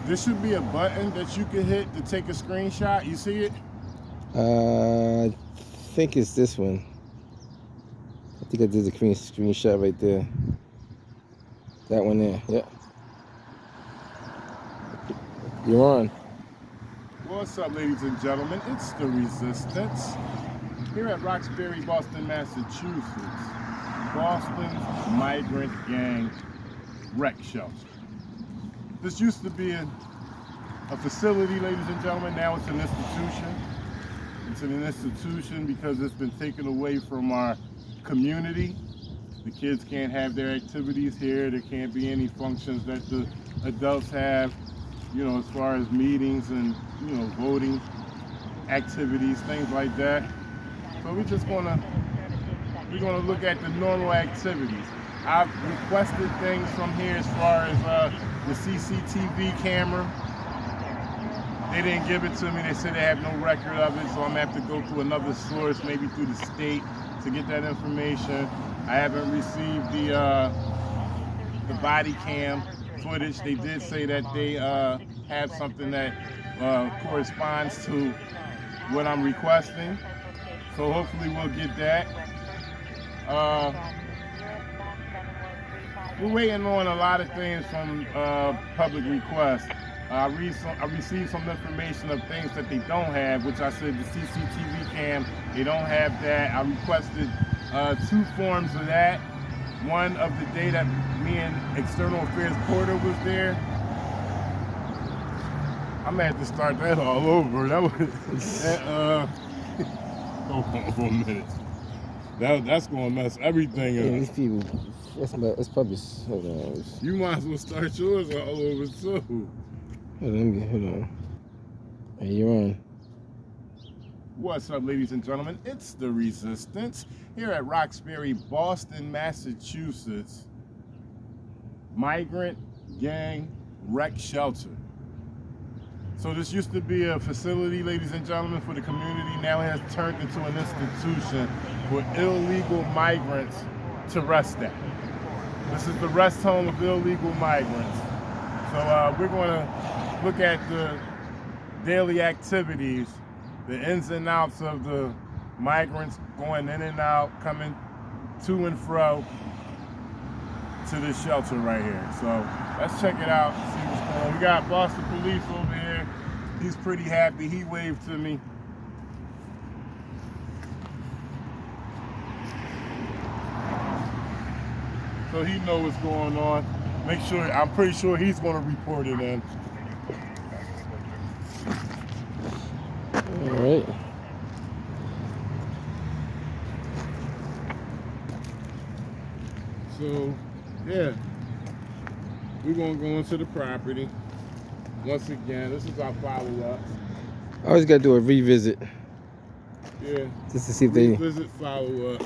There should be a button that you can hit to take a screenshot. You see it? I think it's this one. I think I did the screenshot right there. That one there. Yep. You're on. What's up, ladies and gentlemen? It's the Resistance here at Roxbury, Boston, Massachusetts. Boston's migrant gang wreck shelter. This used to be a facility, ladies and gentlemen. Now it's an institution. It's an institution because it's been taken away from our community. The kids can't have their activities here. There can't be any functions that the adults have, you know, as far as meetings and, you know, voting activities, things like that. So we're gonna look at the normal activities. I've requested things from here as far as the CCTV camera. They didn't give it to me. They said they have no record of it, so I'm gonna have to go through another source, maybe through the state, to get that information. I haven't received the body cam footage. They did say that they have something that corresponds to what I'm requesting. So hopefully we'll get that. We're waiting on a lot of things from public requests. I received some information of things that they don't have, which I said the CCTV cam, they don't have that. I requested 2 forms of that. One of the day that me and External Affairs Porter was there. I'm gonna have to start that all over. That was hold on for a minute. That's gonna mess everything up. Yeah, these people, it's probably, hold on. You might as well start yours all over too. Hold on. Hey, you're on. What's up, ladies and gentlemen? It's the Resistance here at Roxbury, Boston, Massachusetts. Migrant gang wreck shelter. So this used to be a facility, ladies and gentlemen, for the community. Now it has turned into an institution for illegal migrants to rest at. This is the rest home of illegal migrants. So we're going to look at the daily activities, the ins and outs of the migrants going in and out, coming to and fro to this shelter right here. So let's check it out, see what's going on. We got Boston Police over here. He's pretty happy. He waved to me. So he knows what's going on. I'm pretty sure he's going to report it in. All right. So, yeah, we're going to go into the property. Once again, this is our follow-up. I always got to do a revisit. Yeah. Just to see if they... Revisit, follow-up.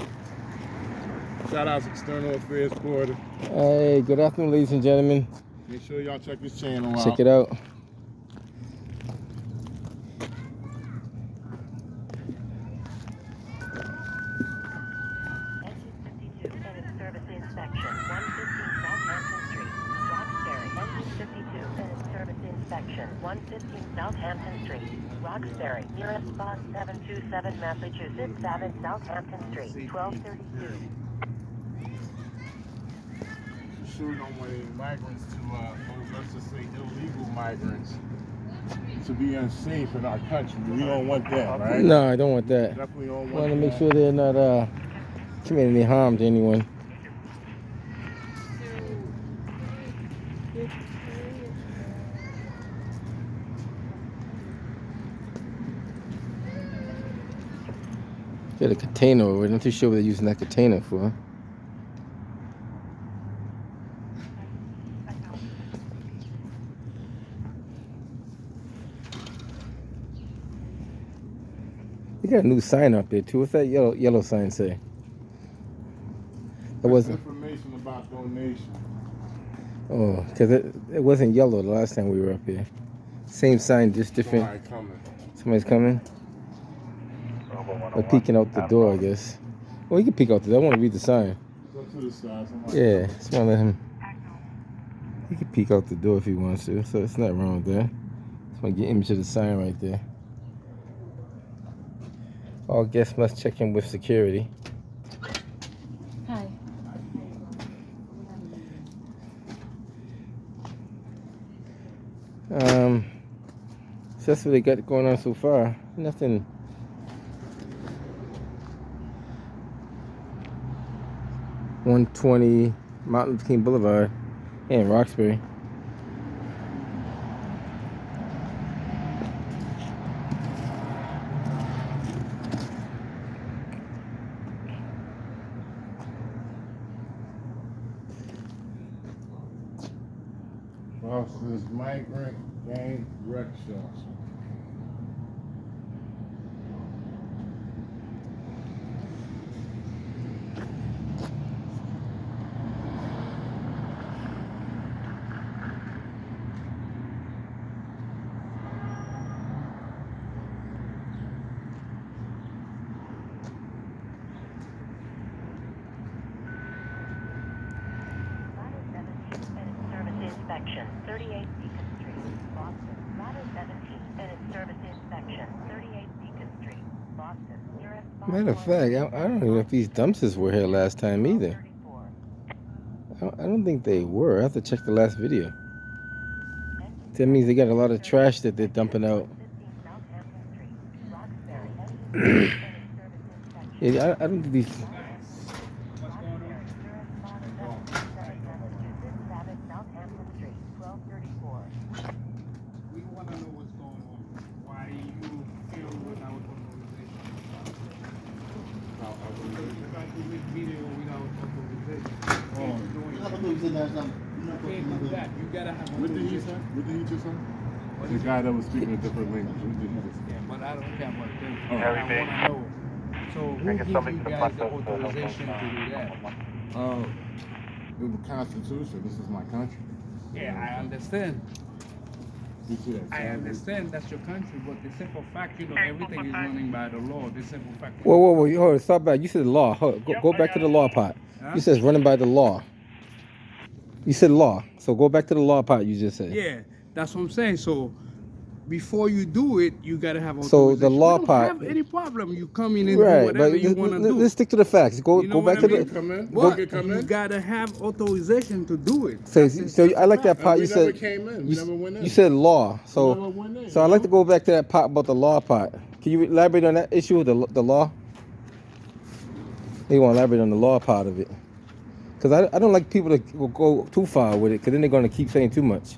Shout out to External Affairs Porter. Hey, good afternoon, ladies and gentlemen. Make sure y'all check this channel out. Check it out. Inspection 115 Southampton Street, Roxbury, nearest bus 727 Massachusetts Ave, Southampton Street, 1232. Sure don't want any migrants to, let's just say illegal migrants, to be unsafe in our country. We don't want that, right? No, I don't want that. Definitely don't want I want to that. make sure they're not committing any harm to anyone. Got a container over it. I'm not too sure what they're using that container for. They got a new sign up there too. What's that yellow sign say? It wasn't information about donation. Oh, because it wasn't yellow the last time we were up here. Same sign, just different. Somebody coming. Somebody's coming? Or peeking out the door, I guess. Well, you can peek out the door. I want to read the sign. Go to the side. Yeah, just want to let him. He can peek out the door if he wants to, so it's not wrong with that. Just want to get image of the sign right there. All guests must check in with security. Hi. So that's what they got going on so far. Nothing. $120 Martin Luther King Boulevard in Roxbury. Boston's migrant gang rickshaw. Inspection, 38 Beacon Street, Boston. Ladder 17, minute service inspection, 38 Beacon Street, Boston. Nearest Matter of fact, I don't even know if these dumpsters were here last time either. 34. I don't think they were. I have to check the last video. That means they got a lot of trash that they're dumping out. 15 Southampton Street, Roxbury. Yeah, I don't think these. Southampton Street, 1234. We want to know what's going on. Why you feel without authorization? If I do this video without authorization, you can't do that. You gotta have What did he say? authorization. What did he just say? The guy that was speaking a different language. What did he just say? Yeah, but I don't care about this. Oh. I want to know. So who gives you guys the authorization to do that? The Constitution. This is my country. Yeah, I understand. You see that? I understand that's your country, but the simple fact, everything is running by the law. The simple fact. Whoa, hold on, stop back. You said law. Go back to the law part. Huh? You said running by the law. You said law, so go back to the law part you just said. Yeah, that's what I'm saying. So before you do it, you gotta have authorization. So the law we don't part. have any problem. You come in and do Right, whatever but you want to do. let's stick to the facts. Go You know back what to I mean? the. Come in. But Come you in. gotta have authorization to do it. So, That's the so I simple like that fact. part. We You never said came in. We never went in. you said law. So We never went in, so I'd like to go back to that part about the law part. Can you elaborate on that issue with the law? You want to elaborate on the law part of it? Because I don't like people to go too far with it, because then they're going to keep saying too much.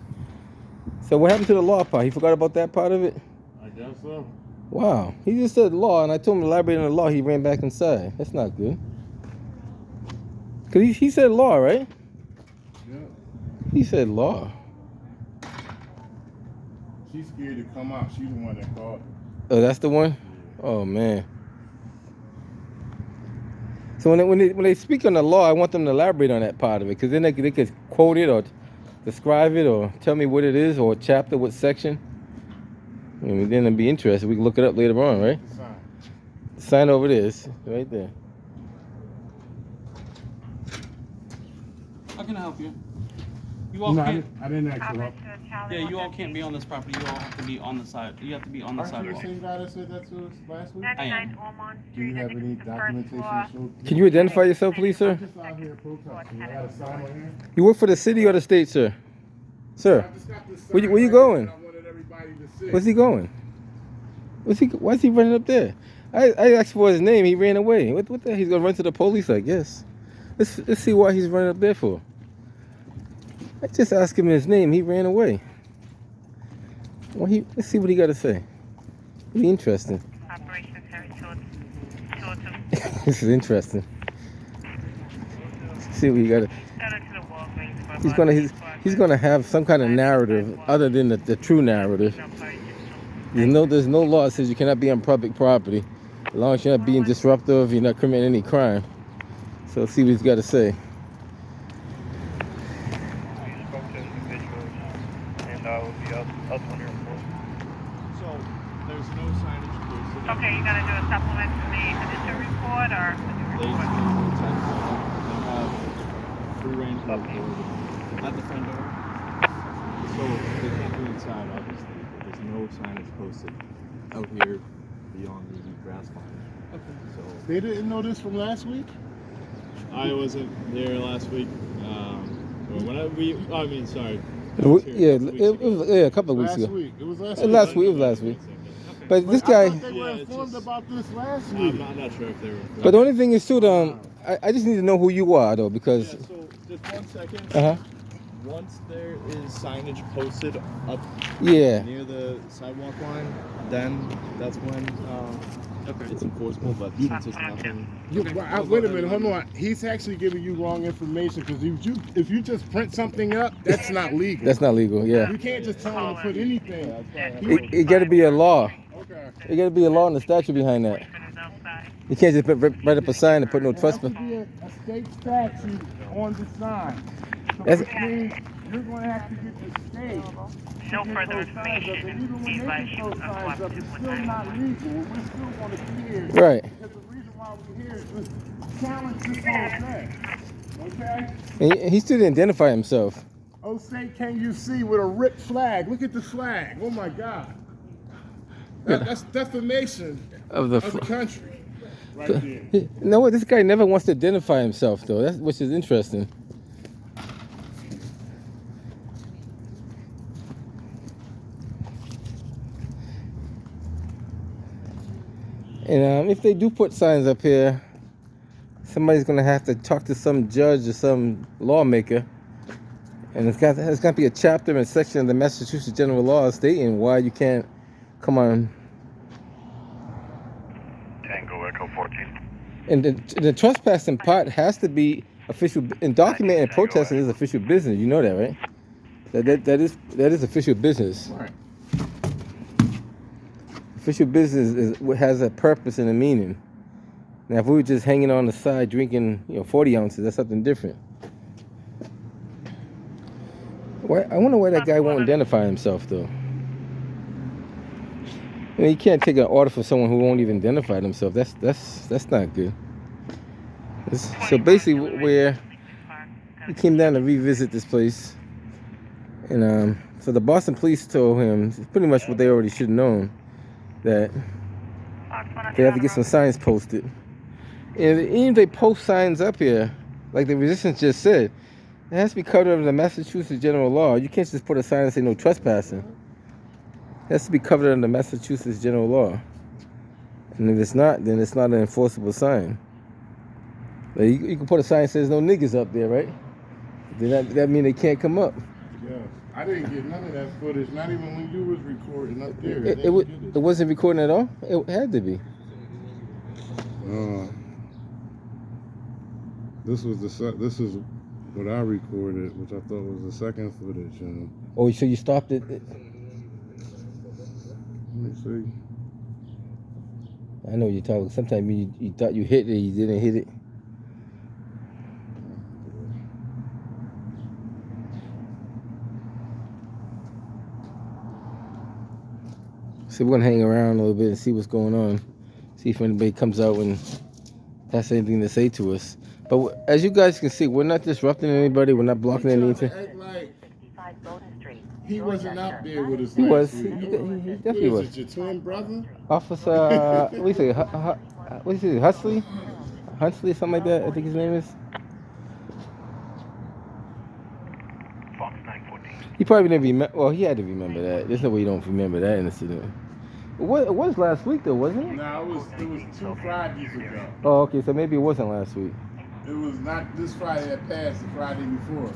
So what happened to the law part? He forgot about that part of it? I guess so. Wow. He just said law, and I told him to elaborate on the law. He ran back inside. That's not good. Because he said law, right? Yeah. He said law. She's scared to come out. She's the one that called. Oh, that's the one? Oh, man. So when they speak on the law, I want them to elaborate on that part of it, because then they could quote it or describe it or tell me what it is or chapter, what section. And then I'd be interested. We can look it up later on, right? The sign. The sign over there is right there. How can I help you? You all No, can't. I didn't ask you. Yeah, you all can't be on this property. You all have to be on the side. You have to be on the Aren't you the sidewalk. same guy that said that to us last week? I am. Do you have any documentation to show? Can you identify yourself, please, sir? I'm just out here protesting. I got a sign right here. You work for the city or the state, sir? Sir, I just got this sign where you right here going? that I wanted everybody to see. where's he going? Why is he running up there? I asked for his name. He ran away. What the hell? He's going to run to the police, I guess. Let's see why he's running up there for. I just asked him his name. He ran away. Well, let's see what he got to say. It'll be interesting. Operation Harry Totem. This is interesting. Let's see what he got to. He's gonna have some kind of narrative other than the true narrative. There's no law that says you cannot be on public property as long as you're not being disruptive, you're not committing any crime. So let's see what he's got to say. So there's no signage posted. Okay, you gonna do a supplement to the initial report or? They have free range at the front door. So they can't do inside, obviously. But there's no signage posted out here beyond the grass line. Okay. So They didn't know this from last week? I wasn't there last week. Or when I mean, sorry. I Yeah, was here it a couple weeks ago. was a couple of weeks Last ago. week. It was last Uh, week. last week, it was last week. Okay. But this I guy, thought they were Yeah, it's informed just- about this last week. I'm not sure if they were. but the only thing is too, I just need to know who you are though, because Yeah, so just 1 second. uh-huh. Once there is signage posted up Yeah. near the sidewalk line, then that's when Okay. it's enforceable. But since it's nothing, Wait a minute, hold on. He's actually giving you wrong information because if you just print something up, that's not legal. That's not legal, yeah. You can't just tell him to put anything. It gotta be a law. Okay. It gotta be a law and a statute behind that. You can't just write up a sign and put no There has to trespass. be a state statute on the sign. So That's- which means you're going to have to get the state. No to get further those signs up. information And even when is they get advised you those of signs what up, to it's put still on. not legal. We still want to be here. Right. Because the reason why we're here is to challenge this whole thing. Okay? And he still didn't identify himself. Oh, say, can you see with a ripped flag? Look at the flag. Oh my God. That's defamation Of the of the country. Right there. You know what? This guy never wants to identify himself, though. That's which is interesting. And if they do put signs up here, somebody's gonna have to talk to some judge or some lawmaker, and it's got to be a chapter and section of the Massachusetts General Law stating why you can't come on. Tango Echo 14. And the trespassing part has to be official, and documenting and protesting is official business. You know that, right? That is official business. Right. Official business has a purpose and a meaning. Now, if we were just hanging on the side drinking, 40 ounces, that's something different. I wonder why that guy won't identify himself, though. I mean, you can't take an order from someone who won't even identify themselves. That's not good. So basically, we came down to revisit this place, and so the Boston police told him pretty much what they already should have known, that they have to get some signs posted. And even if they post signs up here, like the resistance just said, it has to be covered under the Massachusetts General Law. You can't just put a sign and say no trespassing. It has to be covered under Massachusetts General Law. And if it's not, then it's not an enforceable sign. Like you can put a sign that says no niggas up there, right? Then that mean they can't come up. Yeah. I didn't get none of that footage, not even when you was recording up there. It wasn't recording at all? It had to be. This is what I recorded, which I thought was the second footage. Oh, so you stopped it? Let me see. I know you're talking. Sometimes you thought you hit it, you didn't hit it. So we're gonna hang around a little bit and see what's going on. See if anybody comes out and has anything to say to us. But as you guys can see, we're not disrupting anybody. We're not blocking anything. Act like 55 Bowden Street. he wasn't out there with us He last was. week. He definitely What is was. it, your twin brother? Officer, what do you say? What do you say? Huxley? Huntley, something like that. I think his name is. Fox 914. He probably didn't remember. Well, he had to remember that. There's no way you don't remember that incident. It was last week though, wasn't it? No, it was 2 Fridays ago. Oh, okay. So maybe it wasn't last week. It was not this Friday that passed, the Friday before.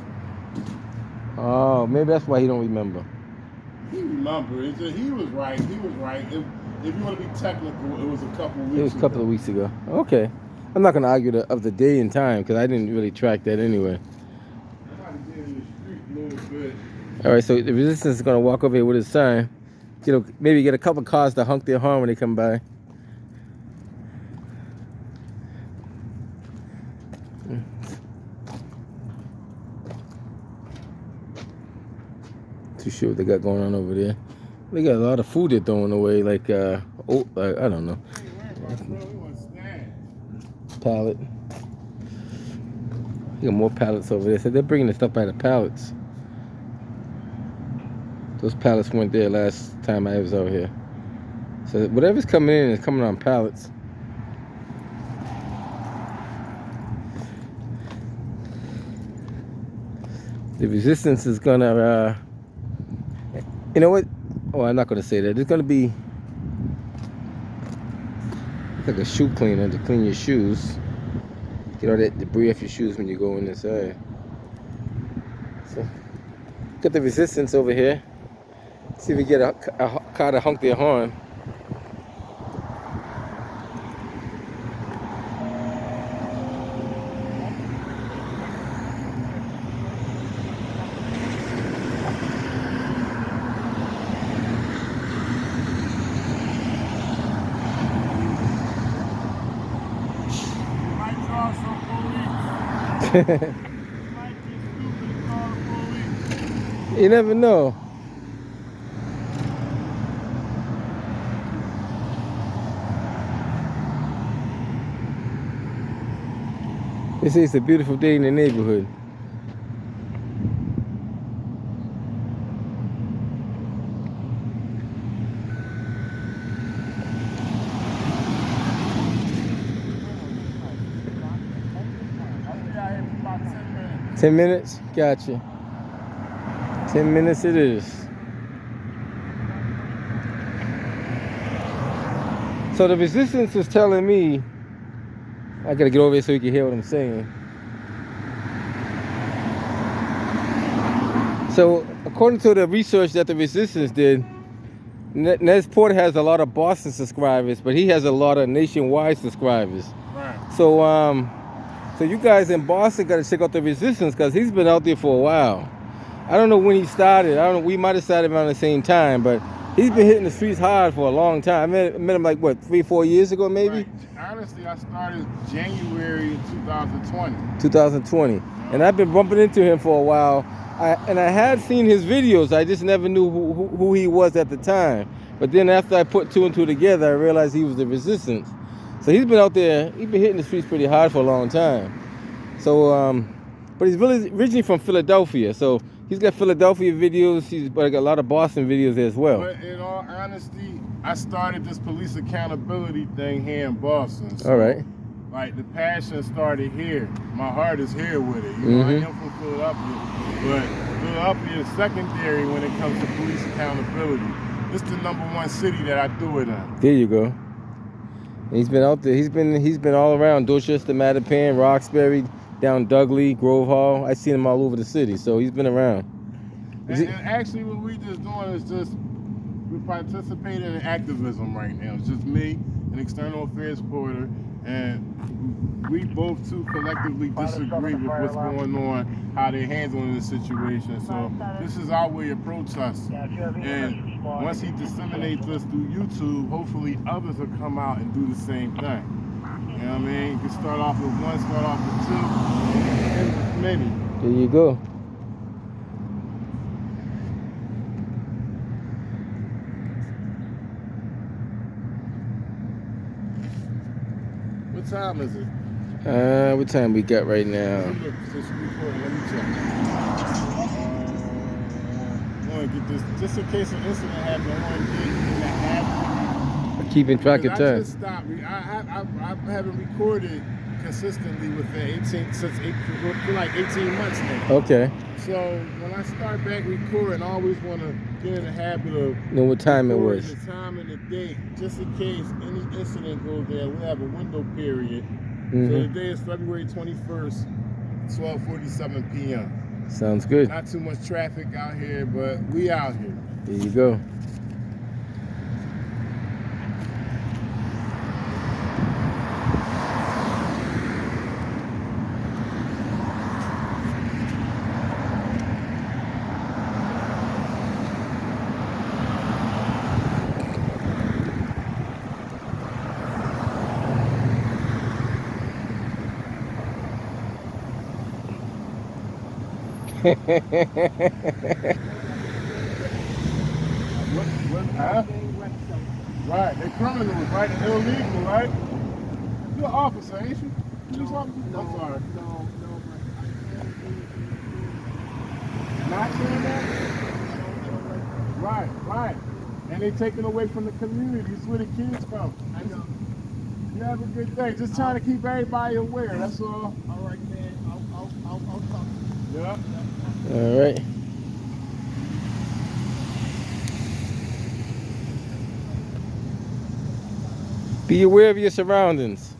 Oh, maybe that's why he don't remember. He remembers. He was right. He was right. If you want to be technical, it was a couple weeks ago. It was a couple of weeks ago. Okay. I'm not gonna argue of the day and time because I didn't really track that anyway. Somebody did in the street a little bit. All right. So the resistance is gonna walk over here with his sign. Maybe get a couple of cars to honk their horn when they come by. Too sure what they got going on over there. They got a lot of food they're throwing away, like I don't know, pallet. They got more pallets over there. So they're bringing the stuff by the pallets. Those pallets went there last time I was out here. So whatever's coming in is coming on pallets. The resistance is gonna, you know what? Oh, I'm not gonna say that. It's gonna be like a shoe cleaner to clean your shoes. Get all that debris off your shoes when you go in inside. So, got the resistance over here. See if we get a car to honk their horn. You never know. They say it's a beautiful day in the neighborhood. About 10 minutes. 10 minutes? Gotcha. 10 minutes it is. So the resistance is telling me, I gotta get over here so you can hear what I'm saying. So according to the research that the resistance did, Nez Porter has a lot of Boston subscribers, but he has a lot of nationwide subscribers. Right. So so you guys in Boston gotta check out the resistance because he's been out there for a while. I don't know when he started. I don't know. We might have started around the same time, but he's been hitting the streets hard for a long time. I met him like what, 3-4 years ago, maybe. Right. Honestly, I started January 2020. 2020, and I've been bumping into him for a while. I had seen his videos. I just never knew who he was at the time. But then after I put two and two together, I realized he was the resistance. So he's been out there. He's been hitting the streets pretty hard for a long time. So, but he's really originally from Philadelphia. So he's got Philadelphia videos. He's got a lot of Boston videos as well. But in all honesty, I started this police accountability thing here in Boston. So, All right. like, the passion started here. My heart is here with it. You know, I am from Philadelphia, but Philadelphia is secondary when it comes to police accountability. It's the #1 city that I do it in. There you go. And he's been out there. He's been all around Dorchester, Mattapan, Roxbury, down Dudley, Grove Hall. I've seen him all over the city, so he's been around. And actually, what we just doing is we're participating in activism right now. It's just me, an external affairs reporter, and we both too collectively disagree with what's going on, how they're handling the situation. So this is our way of protest. And once he disseminates us through YouTube, hopefully others will come out and do the same thing. You know what I mean? You can start off with one, start off with two, and with many. There you go. What time is it? What time we got right now? Let me check. I want to get this, just in case an incident happens, I want to get in the habit. Keeping track of I time. just stopped. I haven't recorded consistently within since April, for like 18 months now. Okay. So when I start back recording, I always want to get in the habit of Know what time it recording was. the time and the date, just in case any incident goes there. We have a window period. So today is February 21st, 12:47 p.m. Sounds good. Not too much traffic out here, but we out here. There you go. Huh? Right, they're criminals, right? They're illegal, right? You're an officer, ain't you? Police officer? I'm sorry. No. Not doing that? they taking away from the community. It's where the kids come. I know. You have a good day. Just trying to keep everybody aware. That's all. All right, man. I'll talk. Yeah. All right. Be aware of your surroundings.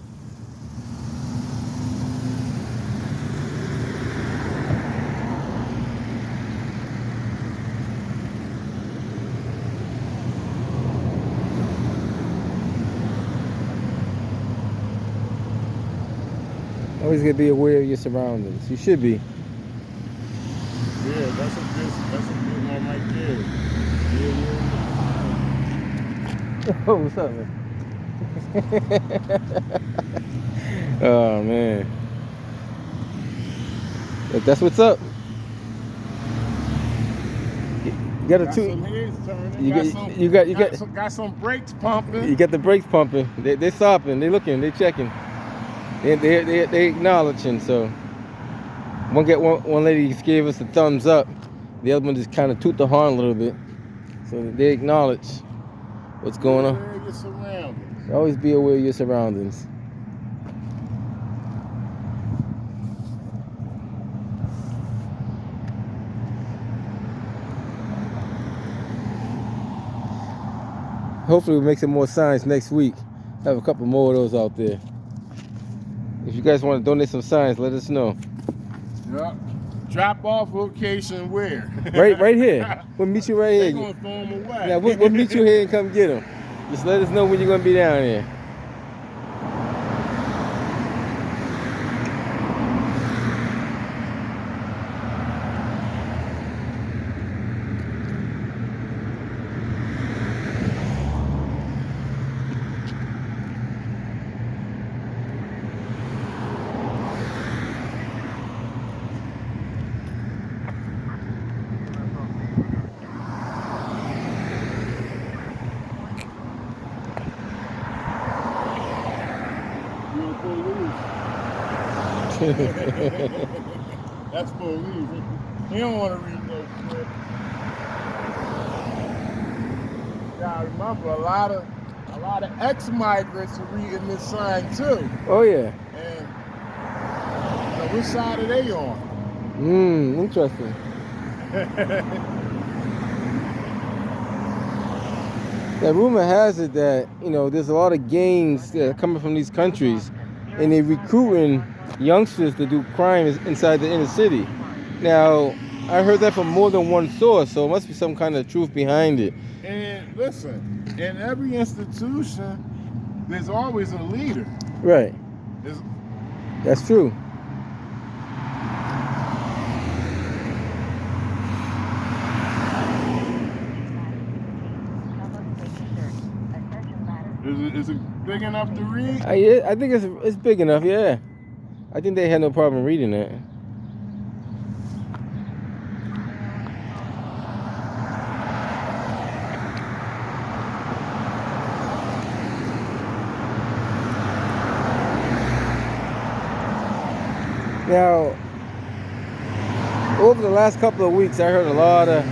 Always gotta be aware of your surroundings. You should be. Yeah, that's a good one right there. Yeah. Oh, what's up, man? Oh man, that's what's up. You got a Got two. some heads turning. You Got some brakes pumping. You got the brakes pumping. They're stopping. They're looking. They're checking. They acknowledging. So one lady just gave us a thumbs up. The other one just kind of toot the horn a little bit. So they acknowledge what's going on. Aware of your surroundings. Always be aware of your surroundings. Hopefully we'll make some more signs next week. Have a couple more of those out there. If you guys want to donate some signs, let us know. Yeah. Drop off location where? Right here. We'll meet you right They're here. gonna throw them away. Yeah, we'll meet you here and come get them. Just let us know when you're gonna be down here. You're police. That's police. He don't want to read no script. Now remember, a lot of ex-migrants are reading this sign too. Oh yeah. And which side are they on? Interesting. Yeah, rumor has it that, there's a lot of gangs that are coming from these countries and they're recruiting youngsters to do crimes inside the inner city. Now, I heard that from more than one source, so it must be some kind of truth behind it. And listen, in every institution, there's always a leader. Right. There's, That's true. is it big enough to read? I think it's big enough, yeah. I think they had no problem reading it. Now, over the last couple of weeks, I heard a lot of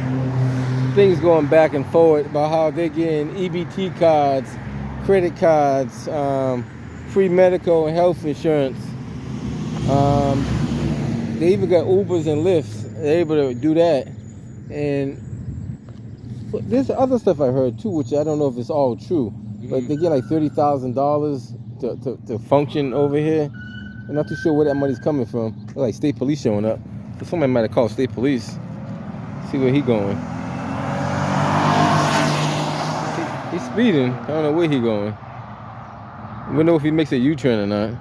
things going back and forth about how they're getting EBT cards, credit cards, free medical and health insurance. They even got Ubers and Lyfts. They're able to do that. And there's other stuff I heard too, which I don't know if it's all true. But they get like $30,000 to function over here. I'm not too sure where that money's coming from. Like state police showing up. So somebody might have called state police. See where he going. He's speeding. I don't know where he going. We don't know if he makes a U-turn or not.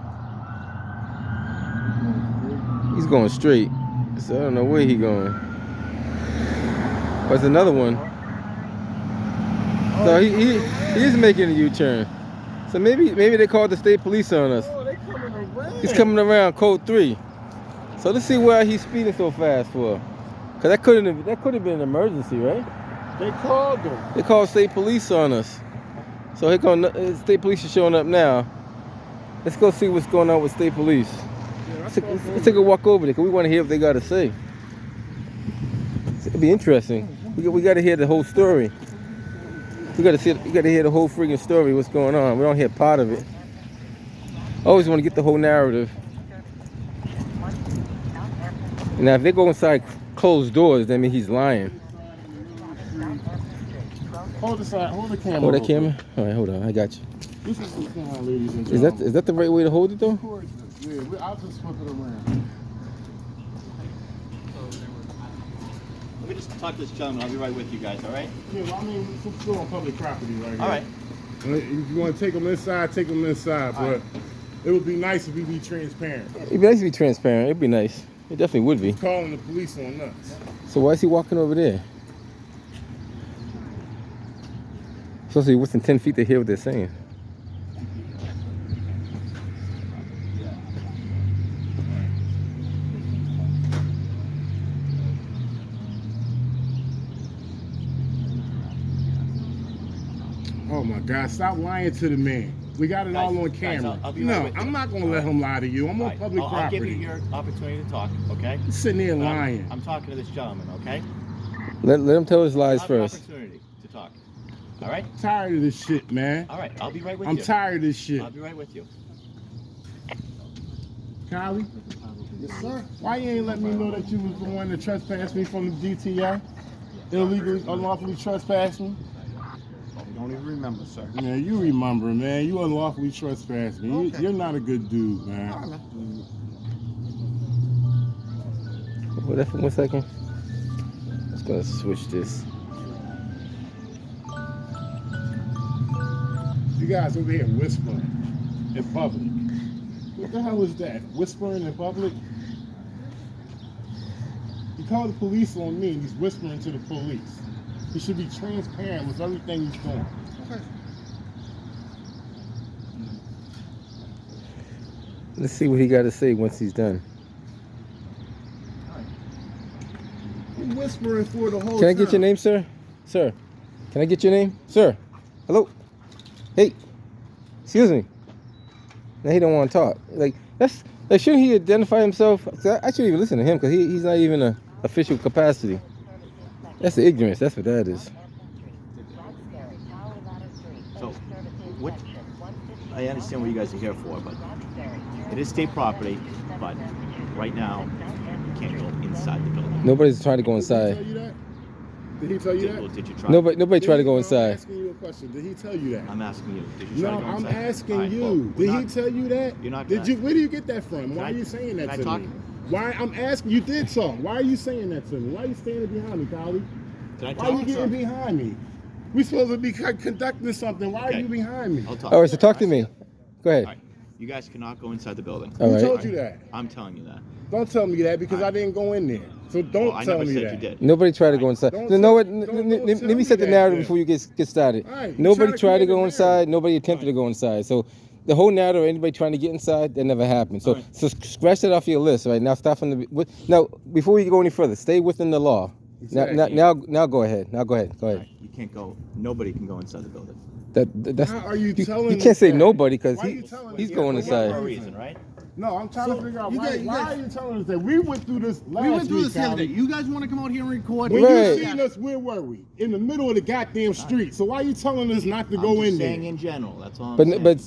He's going straight. So I don't know where he going. There's another one. So he is making a U-turn. So maybe they called the state police on us. Oh, they coming around. He's coming around code 3. So let's see why he's speeding so fast for. Cause that could have been an emergency, right? They called them. They called state police on us. So here come state police are showing up now. Let's go see what's going on with state police. Let's take a walk over there because we want to hear what they got to say. It'll be interesting. We got to hear the whole story. You gotta see. You gotta hear the whole freaking story. What's going on? We don't hear part of it. I always want to get the whole narrative. Now, if they go inside closed doors, that means he's lying. Hold the side. Hold the camera. Hold that real camera. quick. All right, hold on. I got you. This is the camera, ladies and Is gentlemen. that the right way to hold it though? Of course, yeah. I'll just flip it around. Let me just talk to this gentleman. I'll be right with you guys, all right? Yeah, well, I mean, we're still on public property right here. All right. If you want to take them inside, take them inside. But it would be nice if we be transparent. It'd be nice to be transparent. It'd be nice. It definitely would be. Calling the police on us. So why is he walking over there? Supposed to be within 10 feet to hear what they're saying. Oh my God! Stop lying to the man. We got it all on camera. I'll be no, right with you. I'm not gonna let him lie to you. I'm on public I'll property. give you your opportunity to talk, okay? He's sitting there But lying. I'm talking to this gentleman, okay? Let him tell his lies I'll have an first. opportunity to talk. All right? Tired of this shit, man. All right. I'll be right with I'm you. tired of this shit. I'll be right with you. Kylie? Yes, sir. Why you ain't let me know that you was the one that trespassed me from the DTA? Illegally, unlawfully trespassed me? Don't even remember, sir. Yeah, you remember, man. You unlawfully trespassed me. Okay. You're not a good dude, man. Hold that for 1 second. I'm just gonna switch this. You guys over here whispering in public. What the hell is that? Whispering in public? He called the police on me and he's whispering to the police. He should be transparent with everything he's doing. Let's see what he got to say once he's done. He's whispering for the whole Can I time. get your name, sir? Sir, can I get your name? Sir, hello? Hey, excuse me. Now he don't want to talk. Like, shouldn't he identify himself? 'Cause I shouldn't even listen to him because he's not even a official capacity. That's the ignorance. That's what that is. So, what? I understand what you guys are here for, but it is state property. But right now, you can't go inside the building. Nobody's trying to go Did he tell inside. you that? Did he tell you Or that? did you try? Nobody tried to go I'm inside. asking you a question. Did he tell you that? I'm asking you. Did you try No, to go I'm inside? asking All right, you. well, Did we're he not- tell you that? You're not Did gonna- you? Where do you get that from? Why I- are you saying that can I to talk? me? Why? I'm asking. You did talk. Why are you saying that to me? Why are you standing behind me, Kylie? Did I Why are you talk? getting behind me? We supposed to be conducting something. Why Okay. are you behind me? I'll talk. All right, so talk to me. Go ahead. All right. You guys cannot go inside the building. All Who right. told you that? I'm telling you that. Don't tell me that because I didn't go in there. So don't Well, I tell never me said that. you did. Nobody tried to go inside. Don't No, know what? tell- Let don't me tell me set the that narrative then. before you get started. All right, you Nobody trying to tried to create a go narrative. inside. Nobody attempted to go inside. So the whole narrative, anybody trying to get inside, that never happened. So All right. so scratch that off your list. Right now, stop from the. Now, before we go any further, stay within the law. Exactly. Now go ahead. Now go ahead. Go All ahead. right. You can't go. Nobody can go inside the building. That's. How are you You telling can't say us that? nobody because Why are you telling he's us going that? inside. For a reason, right? No, I'm trying to figure out why. you Why guys- are you telling us that? We went through this last We went through week, this the other day. Kylie. You guys want to come out here and record? When Right. you seen us, where were we? In the middle of the goddamn street. So why are you telling us not to I'm go just in saying there? in general. That's all I'm saying. But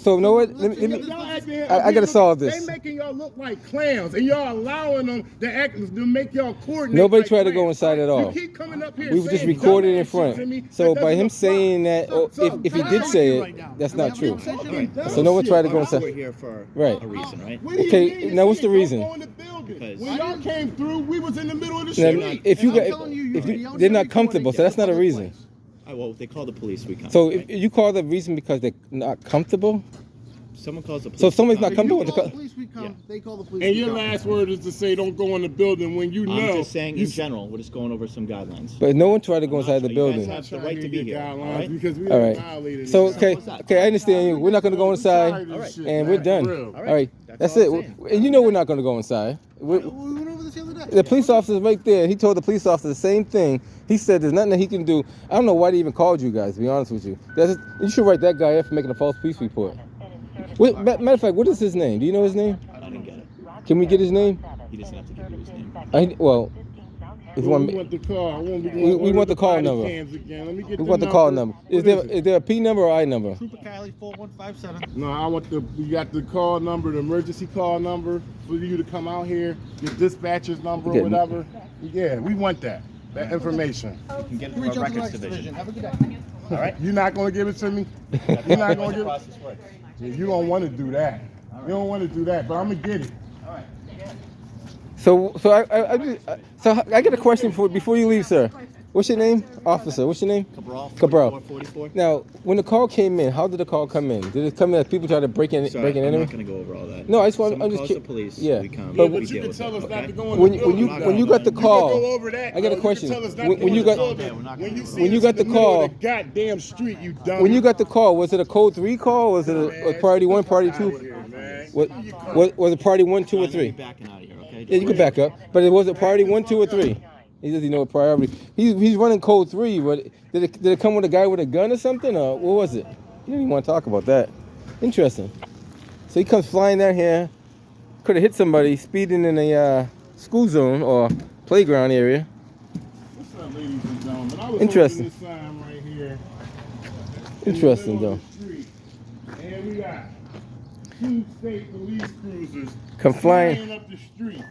so know what? Let me. Y'all acting, I gotta solve this. They making y'all look like clowns, and y'all allowing them to make y'all coordinate. Nobody like tried to go clowns. inside at all. You keep coming up here. We were just saying recorded dumbass in front. shit to me So that by him doesn't apply. saying that, if he did say it, that's not true. So no one tried to go We're inside. here for Right. a reason, right? What do you Okay, mean? now what's the Don't reason? go in the building. Because- When y'all came through, we was in the middle of the Now, street. if you And I'm got, telling you, if you're you, out they're here not recording comfortable, in so that's a not a public reason. place. All right, well, if they call the police, we come. So right? if you call the reason because they're not comfortable. someone calls the police, So we somebody's come. not If comfortable you with call the. the police, we come. Yeah. They call the police. And we your come. last word is to say don't go in the building when you know. I'm just saying you in general. We're just going over some guidelines. But no one tried to go I'm not inside the sure. You building. guys have the right to be your here. All guidelines right? because we All don't right. violate So anything. okay, I understand you. We're not gonna go inside, and we're done. Real. All right, that's all it. I'm saying. And you know we're not gonna go inside. We went over this the other day. The police officer's right there. He told the police officer the same thing. He said there's nothing that he can do. I don't know why they even called you guys, to be honest with you. You should write that guy up for making a false police report. Matter of fact, what is his name? Do you know his name? I didn't get it. Can we get his name? He doesn't have to give you his name. Well, If you Oh, want, we want the call. we want the call number. Again. Let me get we want the call number. Is there a P number or I number? Trooper Kylie 4157. No, I want we got the call number, the emergency call number for you to come out here, your dispatcher's number or whatever. Yeah, we want that information. You can get it from our records division. Have a good day. All right? You're not going to give it to me? That's You're not how going the to give it? process works. Yeah, you don't want to do that. You don't want to do that, but I'm going to get it. All right. So I get a question before you leave, sir. What's your name, officer? What's your name? Cabral. Cabral. 44. Now, when the call came in, how did the call come in? Did it come in as people try to break in? Sorry, breaking I'm in? not going to go over all that. No, I just want. Someone I'm just calls kidding. the police. Yeah. We come. But But we you deal can with tell it, us not okay? to go in When the you building. when you got the You call, can go over that. I got a though. question. You can tell us not When to go you in the got building. Yeah, we're not When gonna you go see When you us got in the the middle call- of the goddamn street, you dumb. when you got the call, was it a code 3 call? Was it a priority 1, priority 2? Was it priority 1, 2, or You're 3? backing out of here, okay? Yeah, you can back up. But it was it priority 1, 2, or 3? He doesn't know what priority. He's running code 3, but did it come with a guy with a gun or something, or what was it? You didn't even want to talk about that. Interesting. So he comes flying down here. Could have hit somebody speeding in a school zone or playground area. What's up, ladies and gentlemen? I was Interesting. holding this sign right here. Interesting, in the though. middle of the street, and we got 2 state police cruisers Come flying. up the street.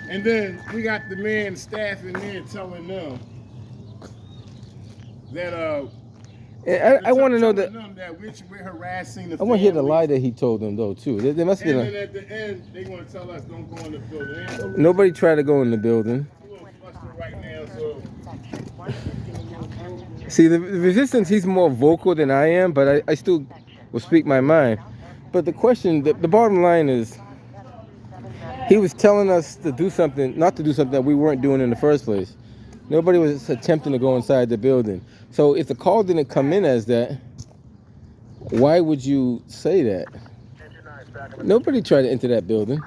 And then we got the man staff in there telling them that And I want to know that. telling them that we're harassing the I want to hear the families. lie that he told them though too. There must be. And then at the end, they want to tell us don't go in the building. Nobody tried to go in the building. A little flustered right now, so See, the resistance, he's more vocal than I am, but I still will speak my mind. But the question, the bottom line is, he was telling us to do something, not to do something that we weren't doing in the first place. Nobody was attempting to go inside the building. So if the call didn't come in as that, why would you say that? Nobody tried to enter that building.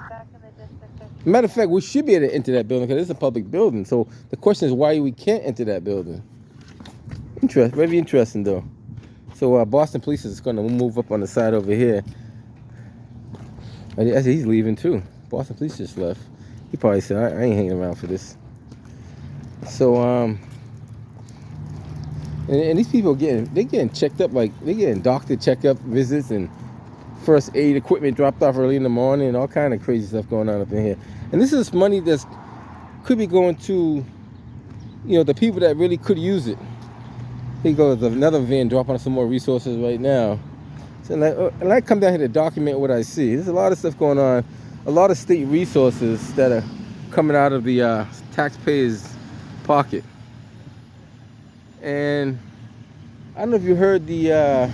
Matter of fact, we should be able to enter that building because it's a public building. So the question is why we can't enter that building. Very interesting though. So Boston Police is going to move up on the side over here. I see he's leaving too. Boston Police just left. He probably said, I ain't hanging around for this. So and these people they're getting checked up, like they're getting doctor checkup visits and first aid equipment dropped off early in the morning and all kind of crazy stuff going on up in here. And this is money that could be going to, the people that really could use it. Here goes another van dropping some more resources right now. So and I come down here to document what I see. There's a lot of stuff going on, a lot of state resources that are coming out of the taxpayers' pocket. And I don't know if you heard the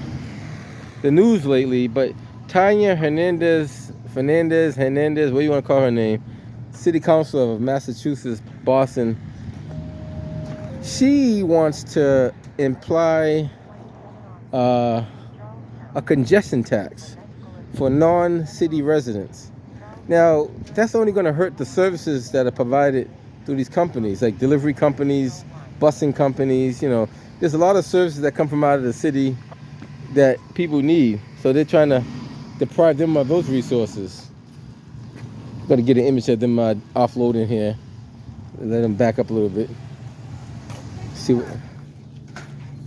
news lately, but Tanya Hernandez, what do you want to call her name? City Councilor of Massachusetts, Boston. She wants to imply a congestion tax for non-city residents. Now, that's only going to hurt the services that are provided through these companies, like delivery companies, busing companies. There's a lot of services that come from out of the city that people need. So they're trying to deprive them of those resources. I'm going to get an image of them offloading here. Let them back up a little bit.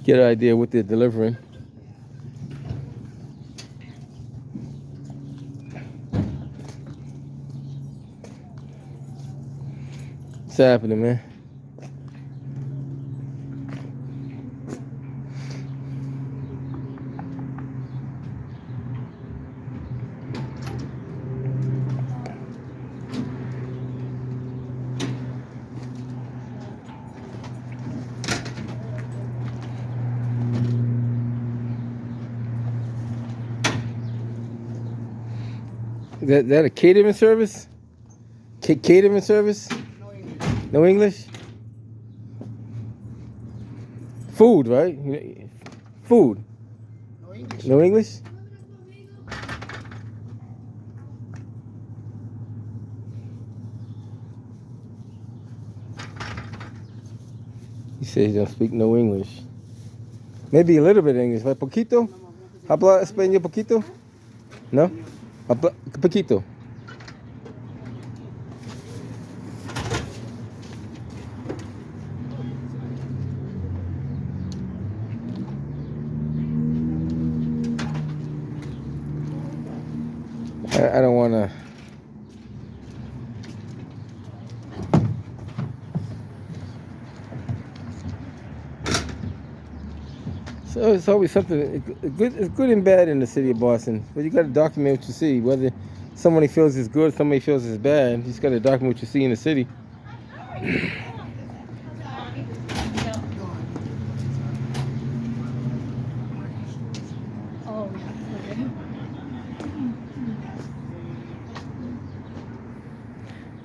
Get an idea what they're delivering. What's happening, man? That a catering service? Catering service? No English? Food, right? Food. No English? He says he don't speak no English. Maybe a little bit of English, like poquito? ¿Habla español poquito? No? Poquito. So it's always something good. It's good and bad in the city of Boston, but you got to document what you see. Whether somebody feels it's good, somebody feels it's bad. You just got to document what you see in the city. Oh, okay.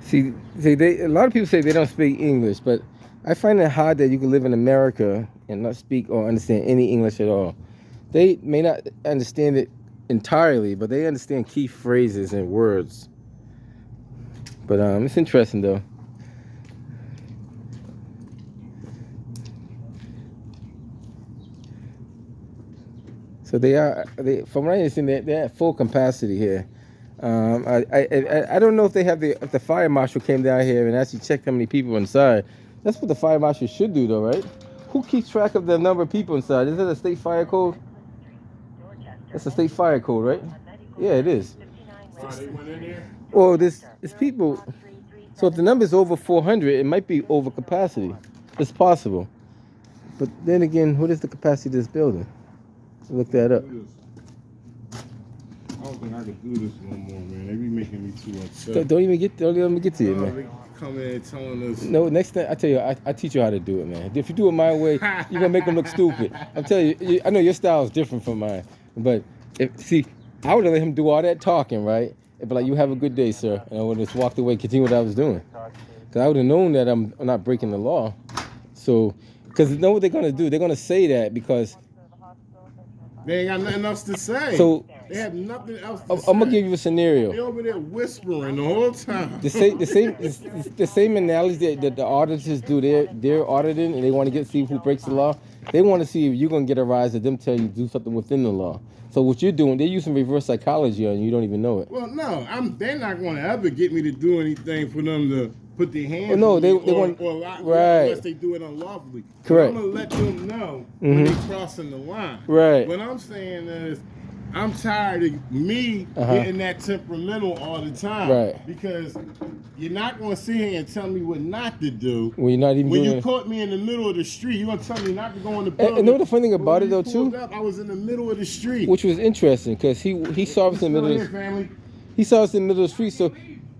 See, a lot of people say they don't speak English, but I find it hard that you can live in America and not speak or understand any English at all. They may not understand it entirely, but they understand key phrases and words. But it's interesting though. So from what I understand, they're at full capacity here. I don't know if they have if the fire marshal came down here and actually checked how many people inside. That's what the fire marshal should do, though, right? Who keeps track of the number of people inside? Is that a state fire code? That's a state fire code, right? Yeah, it is. Oh, they went in there? Well, it's people. So if the number is over 400, it might be over capacity. It's possible. But then again, what is the capacity of this building? Look that up. I don't think I can do this no more, man. They be making me too upset. Don't let me get to it, Oh, man. they come in telling us. No, next time I tell you, I teach you how to do it, man. If you do it my way, you're gonna make them look stupid. I'm telling you, I know your style is different from mine, but I would have let him do all that talking, right? And be like, "You have a good day, sir," and I would have just walked away, continue what I was doing, because I would have known that I'm not breaking the law. So, because you know what they're gonna do? They're gonna say that because They ain't got nothing else to say. So they have nothing else to say. I'm gonna give you a scenario. They over there whispering the whole time. The same analogy that the auditors do their auditing, and they want to see who breaks the law. They want to see if you're gonna get a rise of them telling you to do something within the law. So what you're doing, they're using reverse psychology on you. You don't even know it. Well, no, they're not going to ever get me to do anything for them to put their hands. Oh, no, on they me want right, unless they do it unlawfully. Correct. I'm gonna let them know when they're crossing the line. Right. What I'm saying is, I'm tired of me getting that temperamental all the time. Right. Because you're not going to sit here and tell me what not to do. When you're not even when doing you it. caught me in the middle of the street, you're going to tell me not to go in the building. And know the funny thing about it though too? I was in the middle of the street. Which was interesting because he saw us in the middle of the He saw us in the middle of the street, so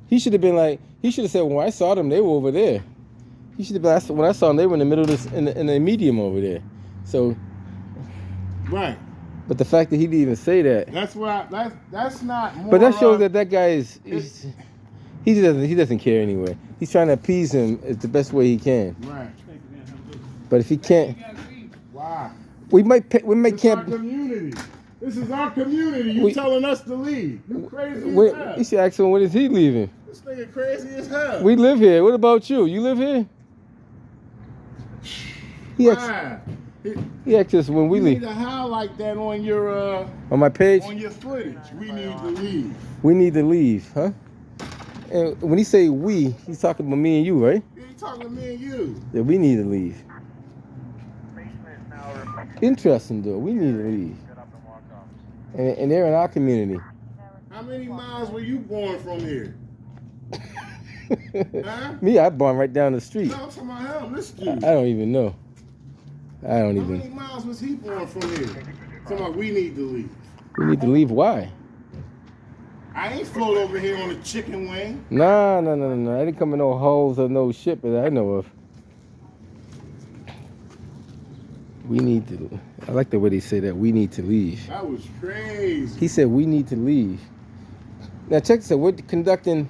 he should have been like, he should have said, when I saw them, they were over there. He should have been like, when I saw them, they were in the middle of this, in the medium over there. So, right. But the fact that he didn't even say that. That's what that's not more. But that shows that guy he doesn't care anyway. He's trying to appease him the best way he can. Right. But if he can't, why? we might This camp. our community. This is our community. You telling us to leave? You crazy as hell. You should ask him when is he leaving. This nigga crazy as hell. We live here. What about you? You live here? He asked us when we leave. You need to highlight that on your on my page. On your footage. We need to leave. We need to leave, huh? And when he say we, he's talking about me and you, right? Yeah, he's talking to me and you. Yeah, we need to leave. Interesting though. We need to leave. And they're in our community. How many miles were you born from here? Huh? Me, I born right down the street. No, I'm talking about him. This dude. I don't even know. How many miles was he born from here? Talking about we need to leave. We need to leave. Why? I ain't float over here on a chicken wing. No. I didn't come in no holes or no shit that I know of. We need to. I like the way they say that. We need to leave. That was crazy. He said we need to leave. Now check this out.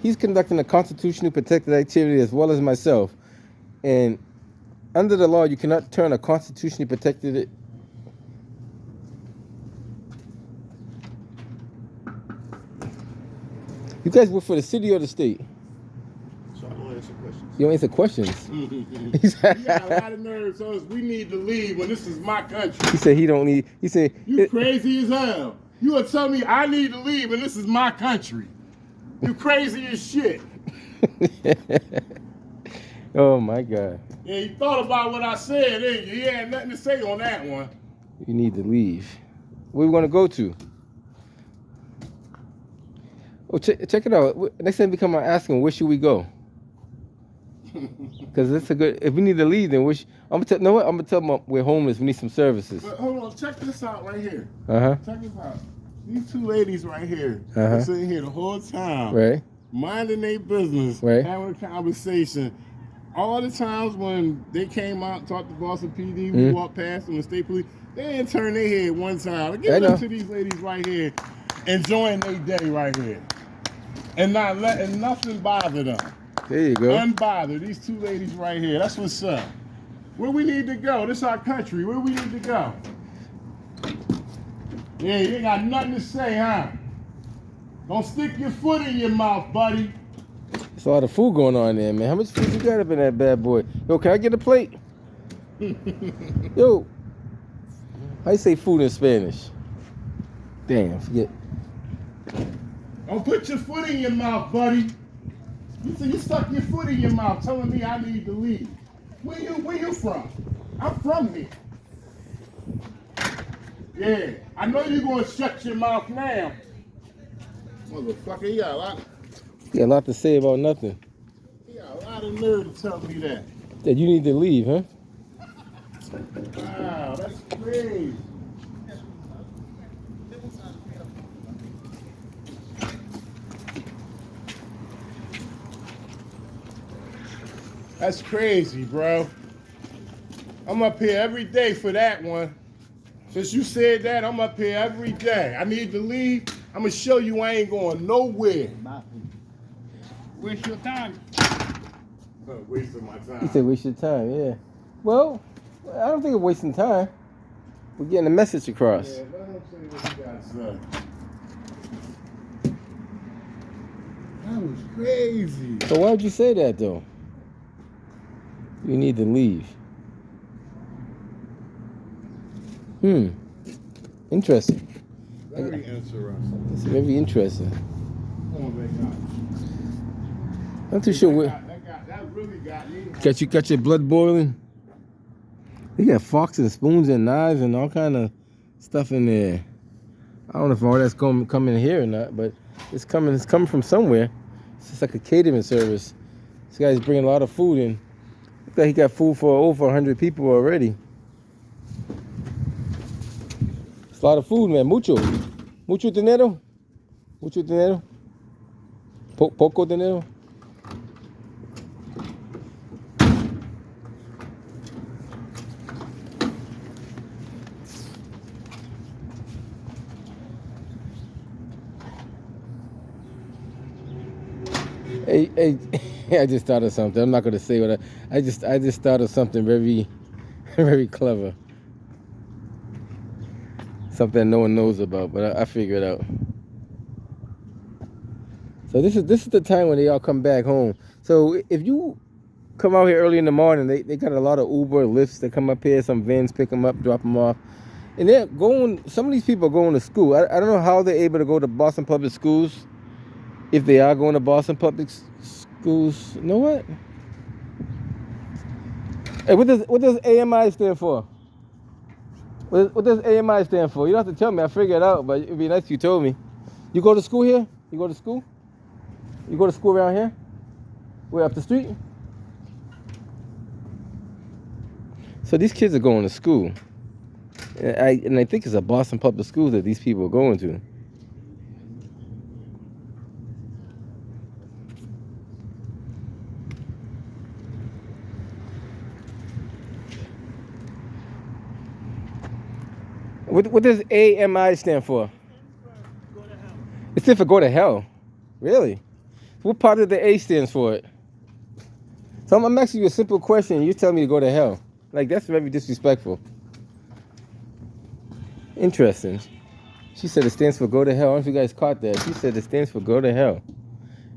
He's conducting a constitutionally protected activity as well as myself. And under the law, you cannot turn a constitutionally protected. You guys work for the city or the state? So I don't answer questions. You don't answer questions. You got a lot of nerves, so we need to leave when this is my country. He said he don't need. He said you crazy as hell. You gonna tell me I need to leave and this is my country? You crazy as shit. Oh my God. Yeah, you thought about what I said, didn't you? You had nothing to say on that one. You need to leave. Where we gonna go to? Oh, check it out. Next time we come out asking, where should we go? Because it's a good. If we need to leave, then I'm gonna tell. Know what? I'm gonna tell them we're homeless. We need some services. But hold on, check this out right here. Uh-huh. Check this out. These two ladies right here, Uh-huh. sitting here the whole time, Right. minding their business, Right. having a conversation. All the times when they came out and talked to Boston PD, we walked past them, the state police, they didn't turn their head one time. Give it to these ladies right here, enjoying their day right here, and not letting nothing bother them. There you go. Unbothered. These two ladies right here. That's what's up. Where we need to go? This our country. Where we need to go? Yeah, you ain't got nothing to say, huh? Don't stick your foot in your mouth, buddy. There's a lot of food going on there, man. How much food you got up in that bad boy? Yo, can I get a plate? Yo, how you say food in Spanish? Damn, forget. Don't put your foot in your mouth, buddy. You stuck your foot in your mouth telling me I need to leave. Where you from? I'm from here. Yeah, I know you're going to shut your mouth now. Motherfucker, you got a lot to say about nothing. You got a lot of nerve to tell me that. That you need to leave, huh? Wow, that's crazy. That's crazy, bro. I'm up here every day for that one. Since you said that, I'm up here every day. I need to leave. I'm going to show you I ain't going nowhere. Waste your time. Wasting my time. You said waste your time, yeah. Well, I don't think it's wasting time. We're getting a message across. Yeah, let him say what he got to say. That was crazy. So why would you say that, though? You need to leave. Interesting. Very interesting. It's very interesting. Come on, I'm too sure what. that really got me. Got your blood boiling. They got forks and spoons and knives and all kind of stuff in there. I don't know if all that's coming here or not, but it's coming from somewhere. It's just like a catering service. This guy's bringing a lot of food in. Looks like he got food for over 100 people already. It's a lot of food, man. Mucho dinero. Mucho dinero. Poco dinero. Hey, I just thought of something. I'm not going to say what I just thought of something very, very clever. Something no one knows about, but I figure it out. So this is the time when they all come back home. So if you come out here early in the morning, they got a lot of Uber, Lyfts that come up here. Some vans pick them up, drop them off. And they're going, some of these people are going to school. I don't know how they're able to go to Boston Public Schools. If they are going to Boston Public Schools, you know what? Hey, what does AMI stand for? What does AMI stand for? You don't have to tell me. I figured it out, but it'd be nice if you told me. You go to school here? You go to school? You go to school around here? Way up the street? So these kids are going to school. And I think it's a Boston Public Schools that these people are going to. What does AMI stand for? It stands for go to hell. Really? What part of the A stands for it? So I'm asking you a simple question and you tell me to go to hell. Like, that's very disrespectful. Interesting. She said it stands for go to hell. I don't know if you guys caught that. She said it stands for go to hell.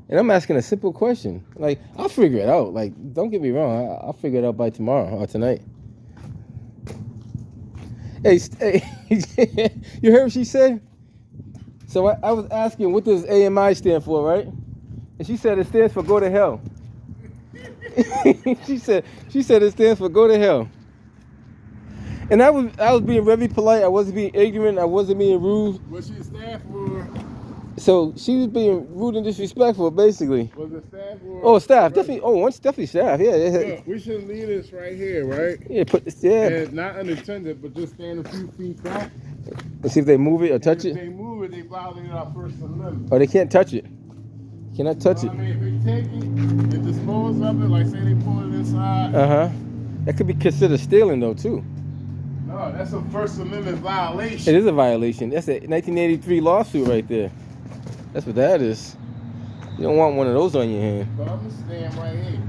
And I'm asking a simple question. Like, I'll figure it out. Like, don't get me wrong. I'll figure it out by tomorrow or tonight. Hey, you heard what she said? So I was asking, what does AMI stand for, right? And she said it stands for go to hell. she said it stands for go to hell. And I was being very polite. I wasn't being ignorant. I wasn't being rude. What she stand for? So she was being rude and disrespectful, basically. Was it staff or? Oh, staff, definitely. Oh, once definitely staff. Yeah, Look, we should leave this right here, right? yeah. Put this. Yeah. And not unattended, but just stand a few feet back. Let's see if they move it or touch If it. they move it, they violate our First Amendment. Or they can't touch it. Cannot touch it. I mean, if they take it and dispose of it, like say they pull it inside. That could be considered stealing though too. No, that's a First Amendment violation. It is a violation. That's a 1983 lawsuit right there. That's what that is. You don't want one of those on your hand. So I'm gonna stand right here.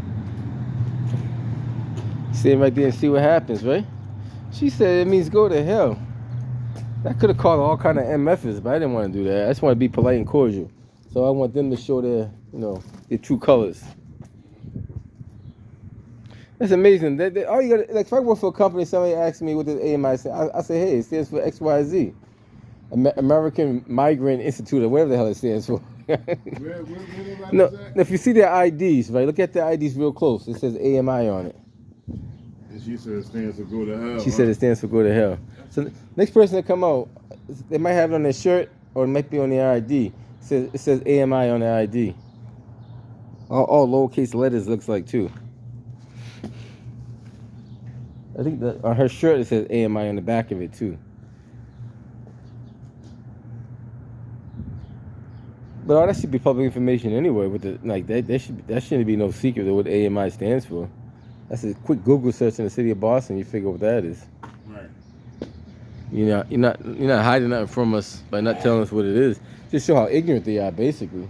Stand right there and see what happens, right? She said it means go to hell. I could have called all kind of MFs, but I didn't want to do that. I just want to be polite and cordial. So I want them to show their, their true colors. That's amazing. All you got, like, if I work for a company, somebody asks me what does AMI stand, I say, hey, it stands for XYZ, American Migrant Institute, or whatever the hell it stands for. Where No, if you see their IDs, right, look at their IDs real close. It says AMI on it. And she said it stands for go to hell. She said it stands for go to hell. So next person to come out, they might have it on their shirt or it might be on their ID. It says AMI on their ID. All lowercase letters looks like too. I think that on her shirt it says AMI on the back of it too. But all that should be public information anyway. With the that shouldn't be no secret of what AMI stands for. That's a quick Google search in the city of Boston. You figure what that is. Right. You're not hiding nothing from us by not telling us what it is. Just show how ignorant they are, basically.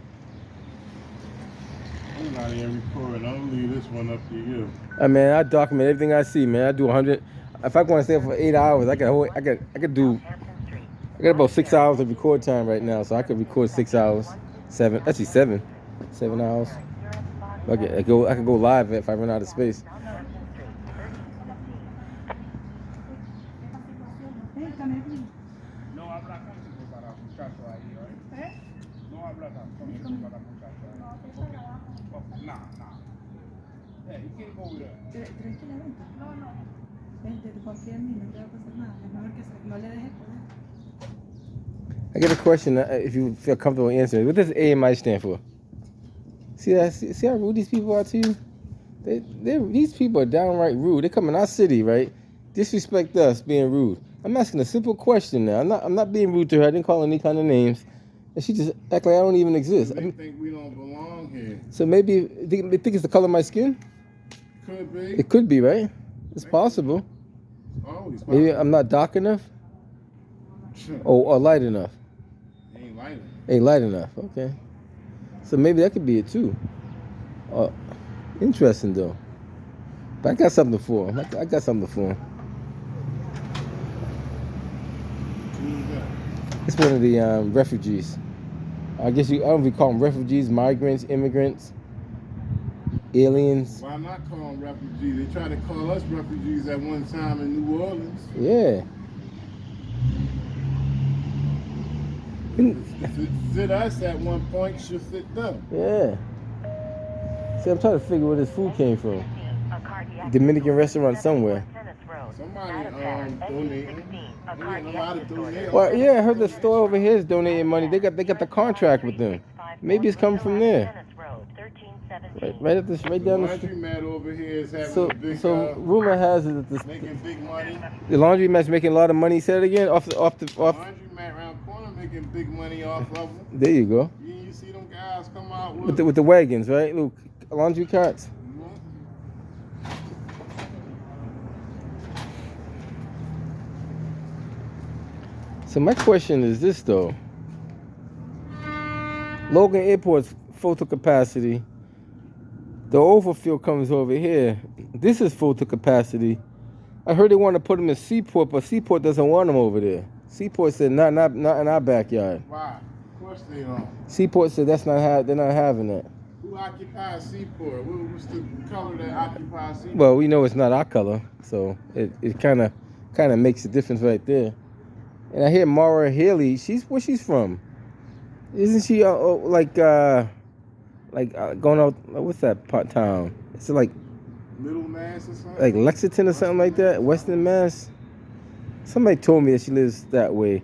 I'm not even recording. I'll leave this one up to you. I document everything I see, man. I do 100. If I want to stay for 8 hours, I got about 6 hours of record time right now, so I could record 6 hours, 7 hours. I can go live if I run out of space. No habla contigo para muchacho ahí, ¿oye? No habla contigo para muchacho ahí. No. Hey, you can't go with that. Tranquilamente. No. Vente, confía en mí, no te va a pasar nada. Es mejor que no le dejes poder. I got a question. If you feel comfortable answering, what does AMI stand for? See how rude these people are to you? These people are downright rude. They come in our city, right? Disrespect us, being rude. I'm asking a simple question now. I'm not being rude to her. I didn't call any kind of names, and she just act like I don't even exist. They think we don't belong here. So maybe they think it's the color of my skin. Could be. It could be, right? It's possible. Always possible. Maybe I'm not dark enough, or light enough. Ain't light enough. Okay. So maybe that could be it too. Interesting though. But I got something for him. I got something for him. It's one of the refugees. I guess I don't know if you call them refugees, migrants, immigrants, aliens. Why not call them refugees? They tried to call us refugees at one time in New Orleans. Yeah. Fit us at one point, should fit them. Yeah. See, I'm trying to figure where this food came from. Dominican restaurant somewhere. Somebody donating. A lot of donating. Well, yeah, I heard the store over here is donating money. They got the contract with them. Maybe it's coming from there. Right down the street. The laundromat over here is having a big. Rumor has it that making big money. The laundromat's making a lot of money. Say it again. Off. Laundromat around the corner making big money off of them. There you go. You see them guys come out with the wagons, right? Little laundry carts. So my question is this though. Logan Airport's full to capacity. The overfill comes over here. This is full to capacity. I heard they want to put them in Seaport, but Seaport doesn't want them over there. Seaport said not in our backyard. Why? Of course they don't. Seaport said they're not having that. Who occupies Seaport? What's the color that occupies Seaport? Well, we know it's not our color, so it kind of makes a difference right there. And I hear Mara Haley. Where she's from? Isn't she going out? What's that part town? It's like Middle Mass or something. Like Lexington or something like that. Western Mass. Somebody told me that she lives that way.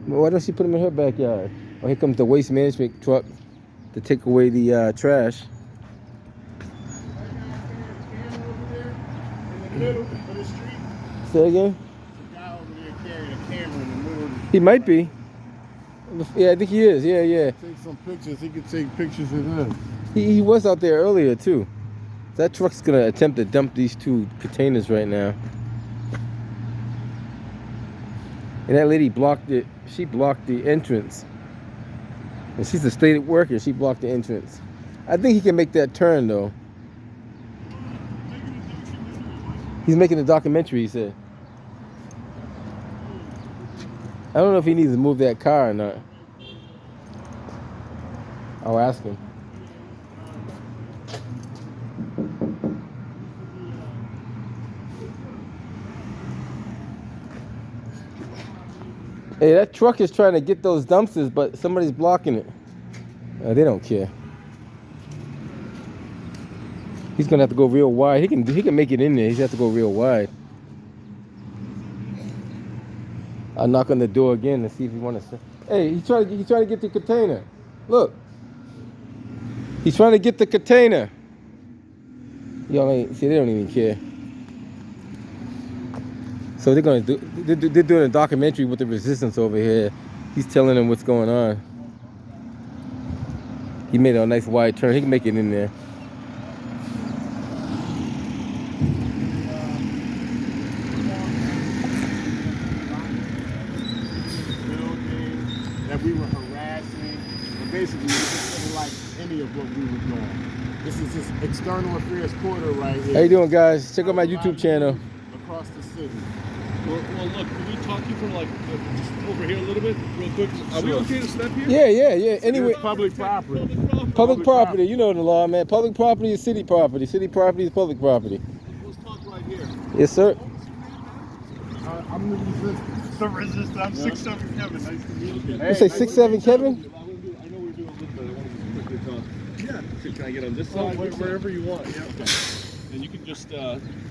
Why don't she put them in her backyard? Oh, here comes the waste management truck to take away the trash. In the middle of the street, Say again? there's a guy over there carrying a camera in the middle of the street. He might be. Yeah, I think he is. Yeah, yeah. Take some pictures. He could take pictures of this. He was out there earlier too. That truck's gonna attempt to dump these 2 containers right now. And that lady blocked it. She blocked the entrance. And she's a state worker. She blocked the entrance. I think he can make that turn though. He's making a documentary, he said. I don't know if he needs to move that car or not. I'll ask him. Hey, that truck is trying to get those dumpsters, but somebody's blocking it. They don't care. He's gonna have to go real wide. He can make it in there. He's have to go real wide. I'll knock on the door again and see if he wants to. Hey, he's trying to get the container. Look, he's trying to get the container. Y'all ain't see. They don't even care. So they're doing a documentary with the resistance over here. He's telling them what's going on. He made a nice wide turn. He can make it in there. That we were harassing, but basically we just didn't like any of what we were doing. This is just external affairs quarter right here. How you doing, guys? Check out my YouTube channel. Across the city. Well, look, can we talk to you for like just over here a little bit, real quick? Are we okay to step here? Yeah. Anyway, It's public property. public property. You know the law, man. Public property is city property. City property is public property. Let's talk right here. Yes, sir. I'm the resistance. The resistance. I'm 6'7" Kevin. Nice to meet you. You say 6'7" Kevin? I know we're doing a little bit. I want to quickly talk. Yeah. So can I get on this side? Wherever you want. Yeah. Okay. And you can just,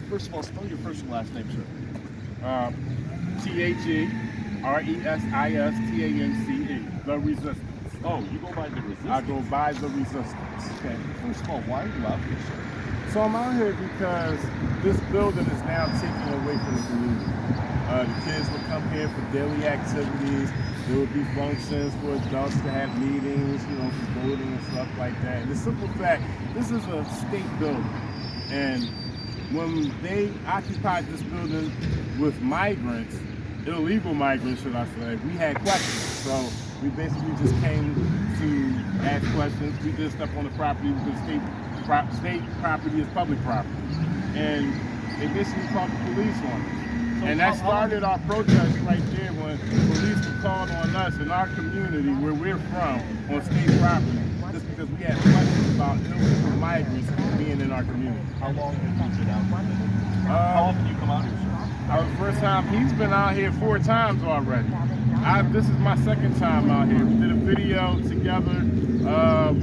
first of all, spell your first and last name, sir. TheResistance. The resistance. Oh, you go by the resistance? I go by the resistance. Okay. First of all, why are you out here, sir? So I'm out here because this building is now taken away from the community. The kids would come here for daily activities. There would be functions for adults to have meetings, you know, for voting and stuff like that. And the simple fact, this is a state building. And when they occupied this building with migrants, illegal migrants, should I say, we had questions. So we basically just came to ask questions. We did stuff on the property because state property is public property. And they basically called the police on us. And that started our protest right there when police were called on us in our community where we're from on state property. Just because we had questions about illegal migrants being in our community. How long have you been out here? How often do you come out here, sir? The first time, he's been out here 4 times already. This is my second time out here. We did a video together on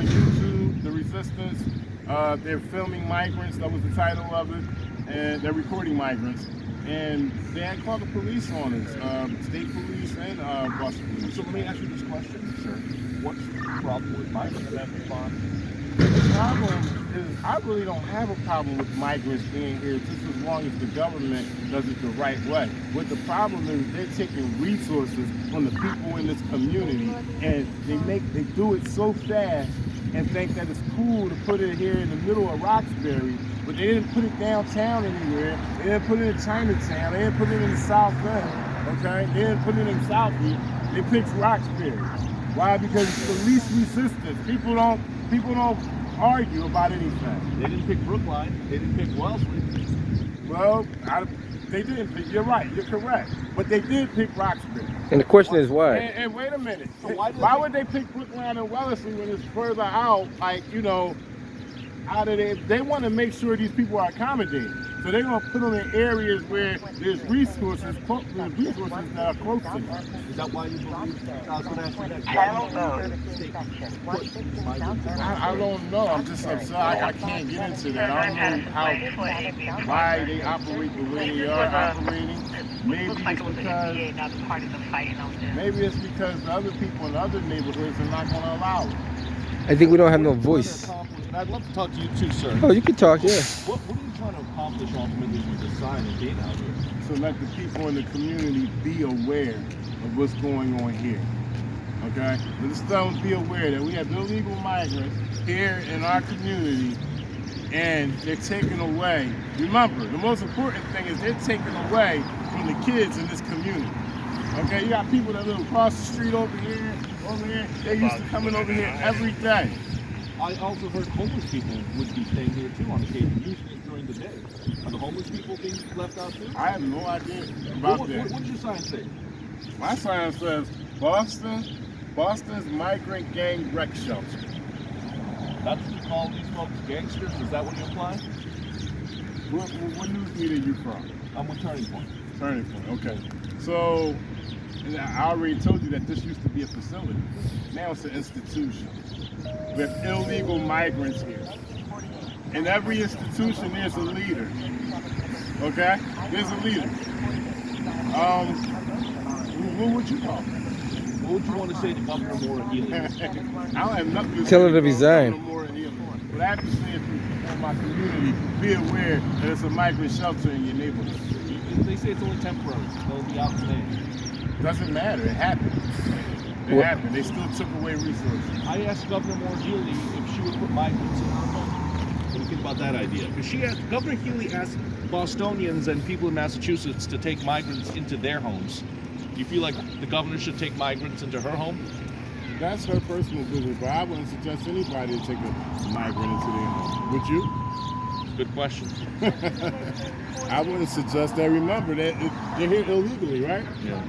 YouTube, The Resistance. They're filming migrants, that was the title of it, and they're recording migrants. And they had called the police on us, state police and bus police. So let me ask you this question, sir. What's the problem with migrants and that response? The problem is, I really don't have a problem with migrants being here just as long as the government does it the right way. What the problem is, they're taking resources from the people in this community and they do it so fast and think that it's cool to put it here in the middle of Roxbury, but they didn't put it downtown anywhere. They didn't put it in Chinatown. They didn't put it in the South End, okay? They didn't put it in Southie. They picked Roxbury. Why? Because it's the least resistance. People don't argue about anything. They didn't pick Brookline. They didn't pick Wellesley. Well, they didn't pick. You're right. You're correct. But they did pick Roxbury. And the question is why? And wait a minute. So why would they pick Brookline and Wellesley when it's further out? Like, you know, out of there. They want to make sure these people are accommodated. So they're going to put them in areas where there's resources that are close to them. Is that why you believe I was going to ask you that? Channel I don't know. I'm just upset. I can't get into that. I don't know why they operate the way they are operating. Maybe it's because the other people in the other neighborhoods are not going to allow it. I think we don't have no voice. And I'd love to talk to you too, sir. Oh, you can talk, yeah. What are you trying to accomplish ultimately with the sign and being out here? So let the people in the community be aware of what's going on here. Okay? Let's tell them be aware that we have illegal migrants here in our community and they're taken away. Remember, the most important thing is they're taken away from the kids in this community. Okay, you got people that live across the street over here. They're used to coming over here every day. I also heard homeless people would be staying here too on occasion, usually during the day. Are the homeless people being left out too? I have no idea about that. What does your sign say? My sign says Boston's Migrant Gang Wreck Shelter. That's what you call these folks gangsters? Is that what you imply? What news media are you from? I'm with Turning Point. Turning Point, okay. So, I already told you that this used to be a facility. Now it's an institution. We have illegal migrants here. In every institution, there's a leader. Okay? There's a leader. What would you call him? What would you want to say to Governor Moore Healy? I don't have nothing to say. Tell her to resign. But I have to say, if you in my community, be aware that it's a migrant shelter in your neighborhood. They say it's only temporary. They'll be out in May. Doesn't matter. It happened. It happened. They still took away resources. I asked Governor Moore Healy if she would put migrants in her home. What do you think about that idea? Because Governor Healy asked Bostonians and people in Massachusetts to take migrants into their homes. Do you feel like the governor should take migrants into her home? That's her personal business, but I wouldn't suggest anybody to take a migrant into their home. Would you? Good question. I wouldn't suggest that. Remember that they're here illegally, right? Yeah.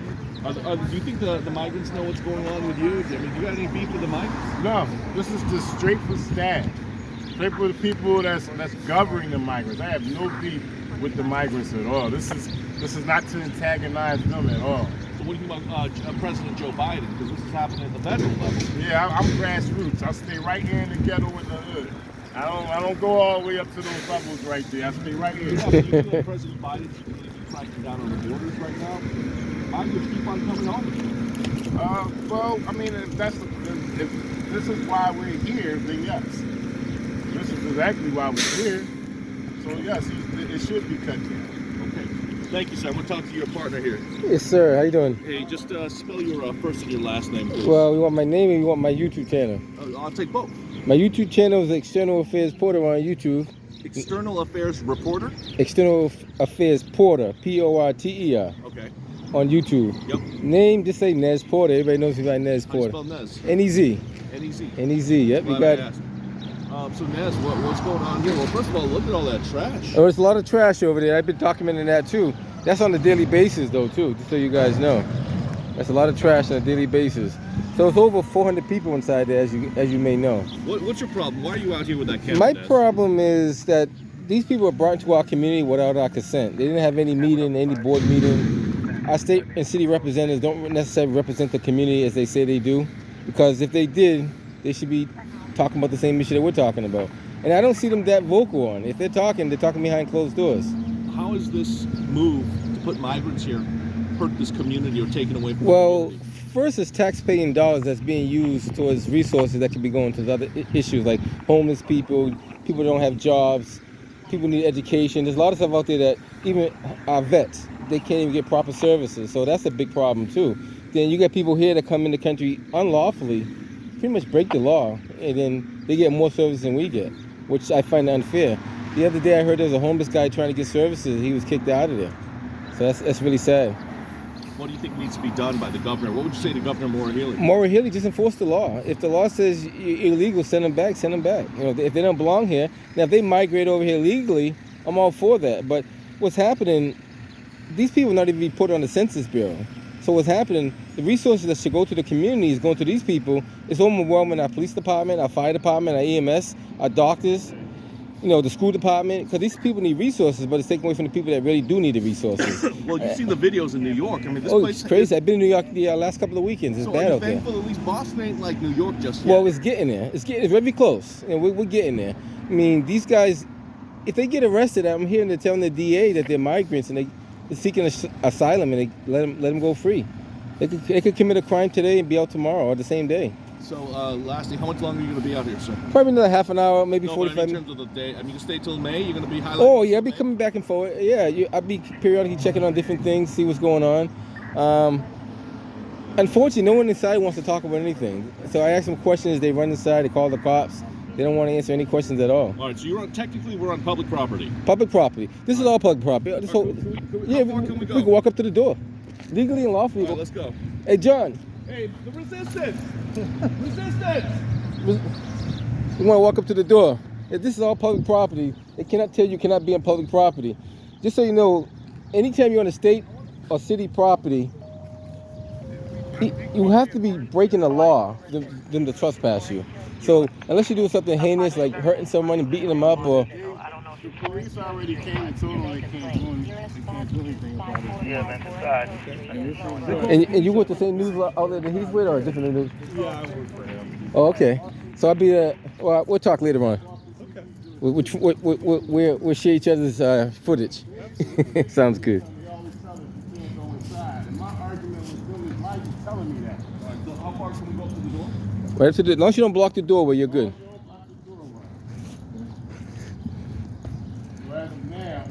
Do you think the migrants know what's going on with you? I mean, do you got any beef with the migrants? No. This is just straight for staff. Straight for the people that's governing the migrants. I have no beef with the migrants at all. This is not to antagonize them at all. So what do you think about President Joe Biden? Because this is happening at the federal level. Yeah, I'm grassroots. I stay right here in the ghetto in the hood. I don't go all the way up to those levels right there. I stay right here. Yeah, do you feel like President Biden should really be cracking down on the borders right now? Migrants keep on coming home. Well, I mean, if this is why we're here, then yes. This is exactly why we're here. So yes, it should be cut down. Okay. Thank you, sir. We'll talk to your partner here. Yes, sir. How you doing? Hey, just spell your first and your last name, please. Well, you want my name or you want my YouTube channel? I'll take both. My YouTube channel is External Affairs Porter on YouTube. External Affairs Reporter? External Affairs Porter, Porter. Okay. On YouTube. Yep. Name, just say Nez Porter. Everybody knows me by Nez Porter. I spell Nez. N-E-Z. N-E-Z. N-E-Z, yep. Glad You got I asked. So Nez, what's going on here? Well, first of all, look at all that trash. Oh, there's a lot of trash over there. I've been documenting that too. That's on a daily basis though too, just so you guys know. That's a lot of trash on a daily basis. So it's over 400 people inside there, as you may know. What's your problem? Why are you out here with that camera? My problem is that these people were brought into our community without our consent. They didn't have any meeting, any board meeting. Our state and city representatives don't necessarily represent the community as they say they do, because if they did, they should be talking about the same issue that we're talking about. And I don't see them that vocal on. If they're talking behind closed doors. How is this move to put migrants here hurt this community or taken away from Well, first it's taxpaying dollars that's being used towards resources that could be going to other issues like homeless people, people don't have jobs, people need education. There's a lot of stuff out there that even our vets, they can't even get proper services. So that's a big problem too. Then you got people here that come in the country unlawfully, pretty much break the law, and then they get more services than we get, which I find unfair. The other day I heard there was a homeless guy trying to get services. He was kicked out of there. So that's really sad. What do you think needs to be done by the governor? What would you say to Governor Moore Healy? Moore Healy, just enforce the law. If the law says you're illegal, send them back, send them back. You know, if they don't belong here. Now, if they migrate over here legally, I'm all for that. But what's happening, these people are not even put on the Census Bureau. So what's happening, the resources that should go to the community is going to these people. It's overwhelming our police department, our fire department, our EMS, our doctors. the school department, because these people need resources, but it's taken away from the people that really do need the resources. Well, you've seen the videos in New York. I mean, this Oh, place it's crazy. I've been in New York the last couple of weekends. It's So bad are you out there. thankful at least Boston ain't like New York just yet? Well, it's getting there. It's very close. We're getting there. I mean, these guys, if they get arrested, I'm hearing they're telling the DA that they're migrants and they're seeking asylum, and they let them go free. They could commit a crime today and be out tomorrow or the same day. So, lastly, how much longer are you going to be out here, sir? Probably another half an hour, maybe No, but 45 I mean, in minutes. terms of the day, I mean, you stay till May. You're going to be highlighting. Oh yeah, I'll be coming back and forth. Yeah, I'll be periodically checking on different things, see what's going on. Unfortunately, no one inside wants to talk about anything. So I ask them questions. They run inside. They call the cops. They don't want to answer any questions at all. All right, so technically we're on public property. Public property. This is all public property. This whole, how far can we go? We can walk up to the door, legally and lawfully. All right, let's go. Hey, John. Hey, the resistance! Resistance! We want to walk up to the door. If this is all public property, they cannot tell you cannot be on public property. Just so you know, anytime you're on a state or city property, you have to be breaking the law for them to trespass you. So unless you're doing something heinous like hurting someone and beating them up, or The police already came and told them they can't do anything about it. Yeah, man, inside. and you with the same news outlet that he's with, or a different news? Yeah, I work for him. Oh, okay. So I'll be well, we'll talk later on. Okay. We'll share each other's footage. Sounds good. They always tell us you can't go inside. And my argument with them is Mike is telling me that. All right, so how far can we go up to the door? Right up to as long as you don't block the doorway, you're good. So as of now,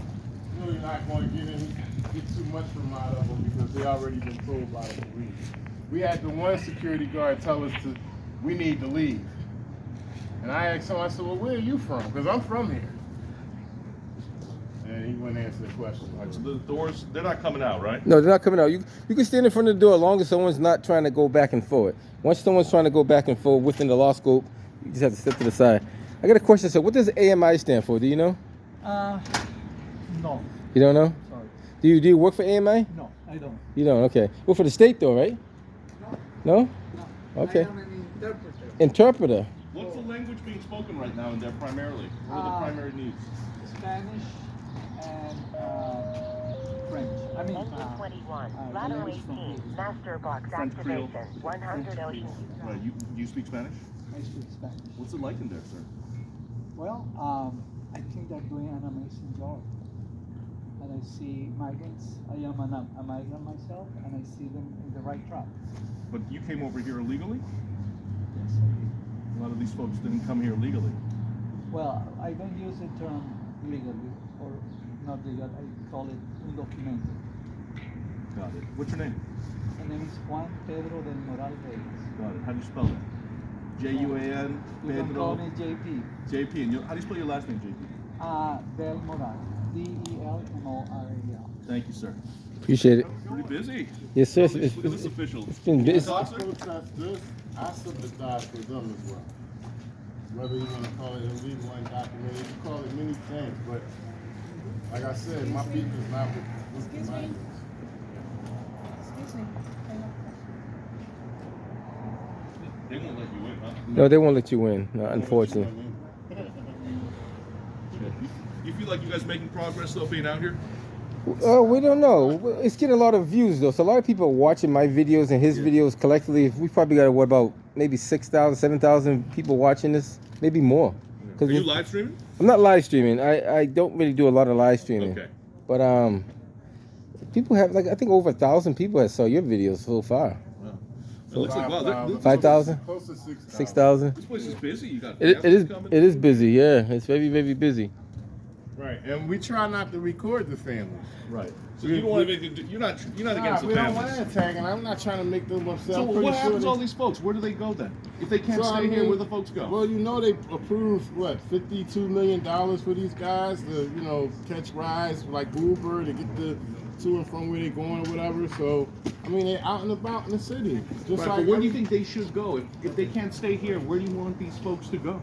really not going to get too much from out of them because they already been told by the police. We had the one security guard tell us we need to leave. And I asked him, I said, well, where are you from? Because I'm from here. And he wouldn't answer the question. All right, so the doors, they're not coming out, right? No, they're not coming out. You can stand in front of the door as long as someone's not trying to go back and forth. Once someone's trying to go back and forth within the law scope, you just have to step to the side. I got a question. So what does AMI stand for? Do you know? No, You don't know? sorry. Do you work for AMI? No, I don't. You don't, okay. Well, for the state though, right? No? Okay. I am an interpreter. Interpreter. What's the language being spoken right now in there primarily? What are the primary needs? Spanish and French. I mean, Engine 21, the ladder language 18, from master box French Creole. activation, 100 Ocean. Right, you speak Spanish? I speak Spanish. What's it like in there, sir? Well, I think they're doing an amazing job. And I see migrants. I am a migrant myself, and I see them in the right track. But you came over here illegally? Yes, I do. A lot of these folks didn't come here legally. Well, I don't use the term legally or not legal. I call it undocumented. Got it. What's your name? My name is Juan Pedro del Moral Reyes. Got it. How do you spell it? J-U-A-N, You can call Pedro, me JP. J-P. And how do you spell your last name, JP? Del Moral. D-E-L-M-O-R-A-L. Thank you, sir. Appreciate it. Pretty busy. Yes, sir. Look at this official. It's been busy. If I protest this, I sympathize with them as well. Whether you want to call it illegal, undocumented, you call it many things, but like I said, my beef is not with the Excuse me. migrants. Excuse me. They won't let you in, huh? No, they won't let you in, no, unfortunately. You feel like you guys making progress though, being out here? Oh, we don't know. It's getting a lot of views though. So a lot of people are watching my videos and his videos collectively. We probably got what about maybe 6,000, 7,000 people watching this, maybe more. Are you live streaming? I'm not live streaming. I don't really do a lot of live streaming. Okay. But people have like I think over 1,000 people have saw your videos so far. Wow. It looks like wow. 5,000? Close to 6,000. 6,000. This place is busy. You got It is. families coming. It is busy. Yeah, it's very very busy. Right, and we try not to record the families. Right. So you don't want to make you're not against the we don't want families. to attack, and I'm not trying to make them upset. So I'm pretty what happens sure to all these folks? Where do they go then? If they can't So, stay I here, mean, where the folks go? Well, you know they approved what $52 million for these guys to catch rides like Uber to get to and from where they're going or whatever. So I mean they're out and about in the city. Just Right, like but where do you think they should go? If they can't stay here, where do you want these folks to go?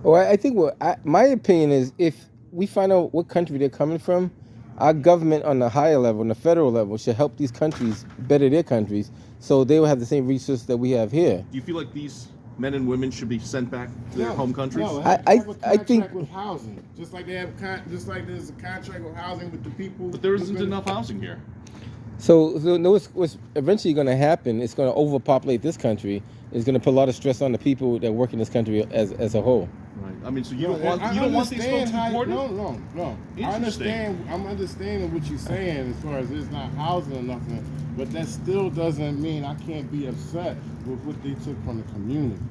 Well, I think my opinion is if we find out what country they're coming from, our government on the higher level, on the federal level, should help these countries better their countries so they will have the same resources that we have here. Do you feel like these men and women should be sent back to their home countries? No, I have a contract think- with housing, just like they have, just like there's a contract with housing with the people. But there isn't within- enough housing here. So no, what's eventually going to happen? It's going to overpopulate this country. It's going to put a lot of stress on the people that work in this country as a whole. Right. I mean, so you No, don't want I these folks understand deported? No. I understand. I'm understanding what you're saying as far as there's not housing or nothing, but that still doesn't mean I can't be upset with what they took from the community.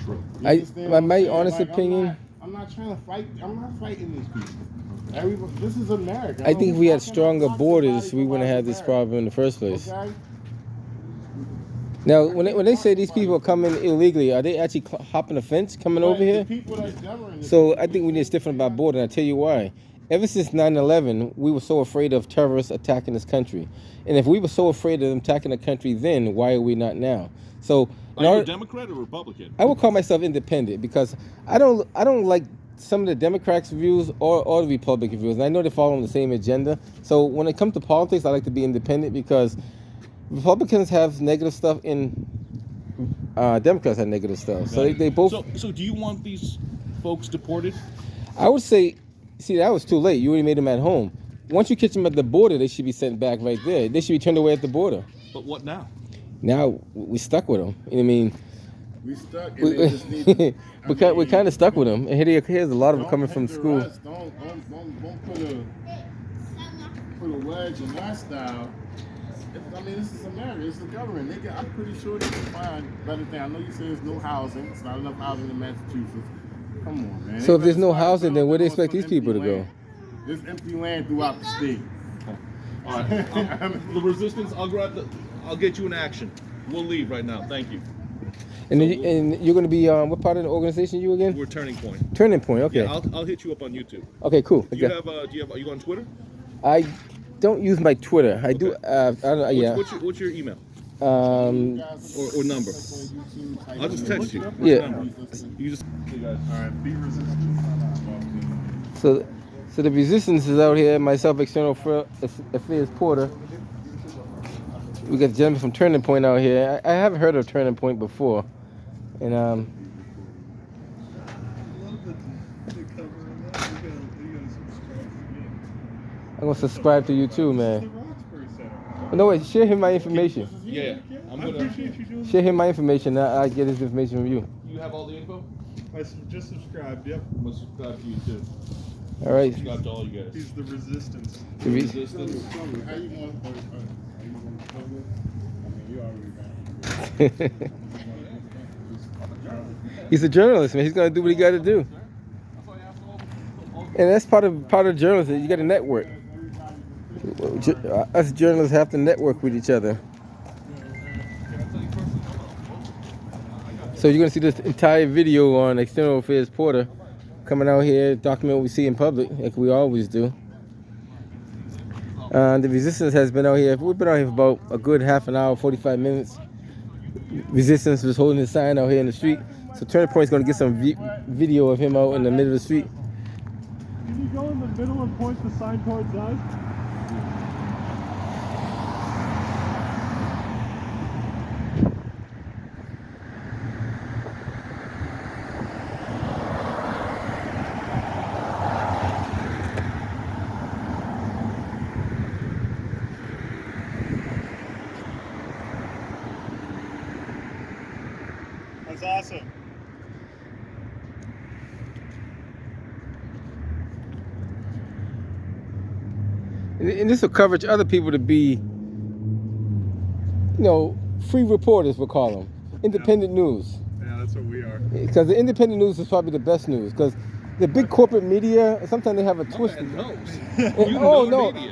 True. You I- understand my what I'm saying? honest opinion- I'm not trying to fight. I'm not fighting these people. Everybody, this is America. I think if we had stronger How can I borders, block we wouldn't somebody have this from problem in the first place. Okay? Now, when they say these people are coming illegally, are they actually hopping the fence coming over But here? The people that's governing. So I think we need to stiffen up our border, and I'll tell you why. Ever since 9/11, we were so afraid of terrorists attacking this country. And if we were so afraid of them attacking the country then, why are we not now? So Are you a Democrat or Republican? I would call myself independent because I don't like some of the Democrats' views or the Republican views. And I know they follow on the same agenda. So when it comes to politics, I like to be independent because Republicans have negative stuff and Democrats have negative stuff. So they both... So do you want these folks deported? I would say, see, that was too late. You already made them at home. Once you catch them at the border, they should be sent back right there. They should be turned away at the border. But what now? Now we stuck with them. You know what I mean? We stuck. And they just need to, we're kind of stuck with them. And here's a lot of them coming from school. Don't put a wedge in our style. I mean, this is America. It's the government. I'm pretty sure they can find better things. I know you say there's no housing. It's not enough housing in Massachusetts. Come on, man. So if there's no housing, then where do they expect these people to go? There's empty land throughout the state. All right. The resistance. I'll get you in action. We'll leave right now. Thank you. And you're going to be what part of the organization you again? We're Turning Point. Turning Point. Okay. Yeah, I'll hit you up on YouTube. Okay. Cool. Are you on Twitter? I don't use my Twitter. I do. I don't, yeah. What's your email? Or number. I'll just text you. Yeah. You just. All right. Be resistant. So the resistance is out here. Myself, External Affairs Porter. We got the gentleman from Turning Point out here. I haven't heard of Turning Point before, and I'm gonna subscribe to you too, man. No wait, share him my information. Yeah. I'm gonna. Share him my information. I get his information from you. You have all the info? I just subscribed, yep. I'm gonna subscribe to you too. All right. Subscribe to all you guys. He's the resistance. The Resistance. How you going to I mean, you already got it. He's a journalist, man. He's gonna do what he got to do, and that's part of journalism. You got to network. Us journalists have to network with each other. So you're gonna see this entire video on External Affairs Porter coming out here, document what we see in public, like we always do. The resistance has been out here. We've been out here for about a good half an hour, 45 minutes. Resistance was holding his sign out here in the street. So Turning Point's gonna get some video of him out in the middle of the street. Can you go in the middle and point the sign towards us? That's awesome. And this will encourage other people to be, free reporters, we'll call them. Independent news. Yeah, that's what we are. Because the independent news is probably the best news. Because the big corporate media, sometimes they have a twist. Media.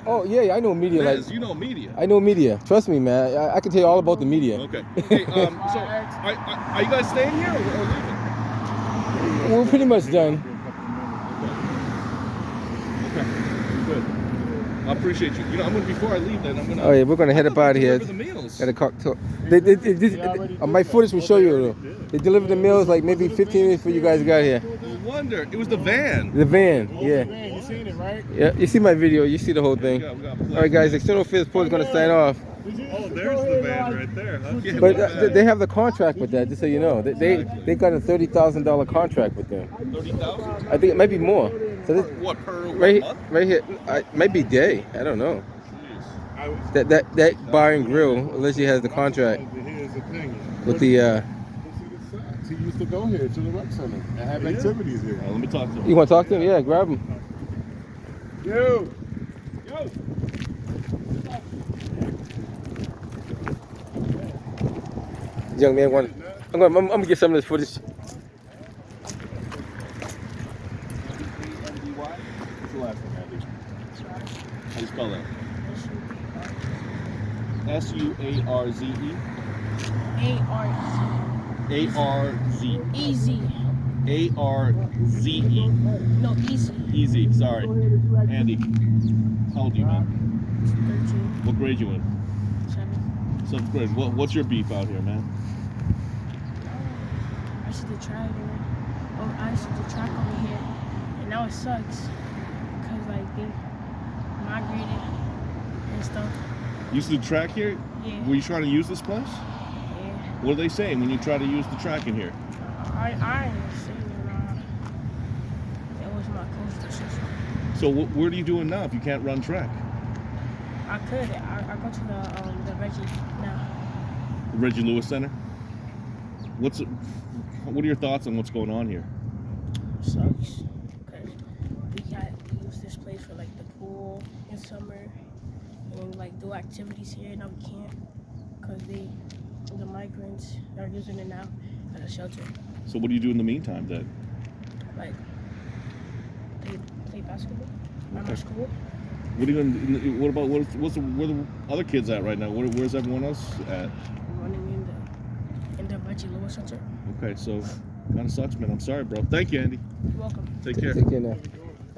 Oh, yeah, I know media. Liz, you know media. I know media. Trust me, man. I can tell you all about the media. Okay. Hey, so are you guys staying here or leaving? We're pretty much done. Okay. Good. I appreciate you. Before I leave, then I'm gonna. Oh yeah, we're gonna head up out of here. The meals. Got a cocktail. My footage will show you. They delivered the meals like maybe 15 minutes before you guys got here. No wonder. It was the van. The van, yeah. You seen it, right? Yeah, you see my video. You see the whole thing. We got All right, guys. External Affairs Porter is gonna sign off. Oh, there's the van right there, huh? Yeah, But not bad. they have the contract with that, just so you know. They got a $30,000 contract with them. 30,000? I think it might be more. So this, What, per right, month? right here, maybe day. I don't know. Jeez. That bar and grill allegedly has the contract Here's the thing. with the. He used to go here to the rec center and have activities here. Let me talk to him. You want to talk to him? Yeah, grab him. Yo! Young man, I'm gonna get some of this footage. What's your last name, Andy? How do you spell that? S-U-A-R-Z-E? A-R-Z. Easy. A-R-Z-E. No, easy. Easy, sorry. Andy, how old are you, man? 13. What grade you in? 7. 7th grade. What's your beef out here, man? I used to try here. Oh, I used to track over here. And now it sucks. Because, like, they migrated and stuff. You used to track here? Yeah. Were you trying to use this place? Yeah. What are they saying when you try to use the track in here? I ain't saying it was my coach decision. So what are you doing now if you can't run track? I could. I go to the Reggie now. The Reggie Lewis Center? What are your thoughts on what's going on here? Sucks. Because we use this place for, like, the pool in summer. And, like, do activities here. Now we can't. Because the migrants are using it now as a shelter. So what do you do in the meantime then? Like, play basketball at my school. What are you going? What about where the other kids at right now? Where's everyone else at? I'm running in the Reggie Lewis Center. Okay, so kind of sucks, man. I'm sorry, bro. Thank you, Andy. You're welcome. Take care. Take care now.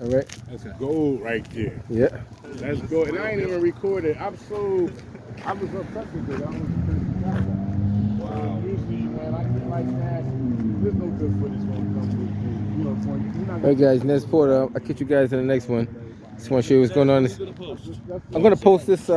All right. That's gold right there. Yeah. That's gold. And I ain't even recorded. I was upset with it. Wow. Usually, man, I get like that. There's no good footage gonna come with me. You know, you're not All right, guys. Next Porter. I'll catch you guys in the next one. Just want to show you what's going on. I'm gonna post this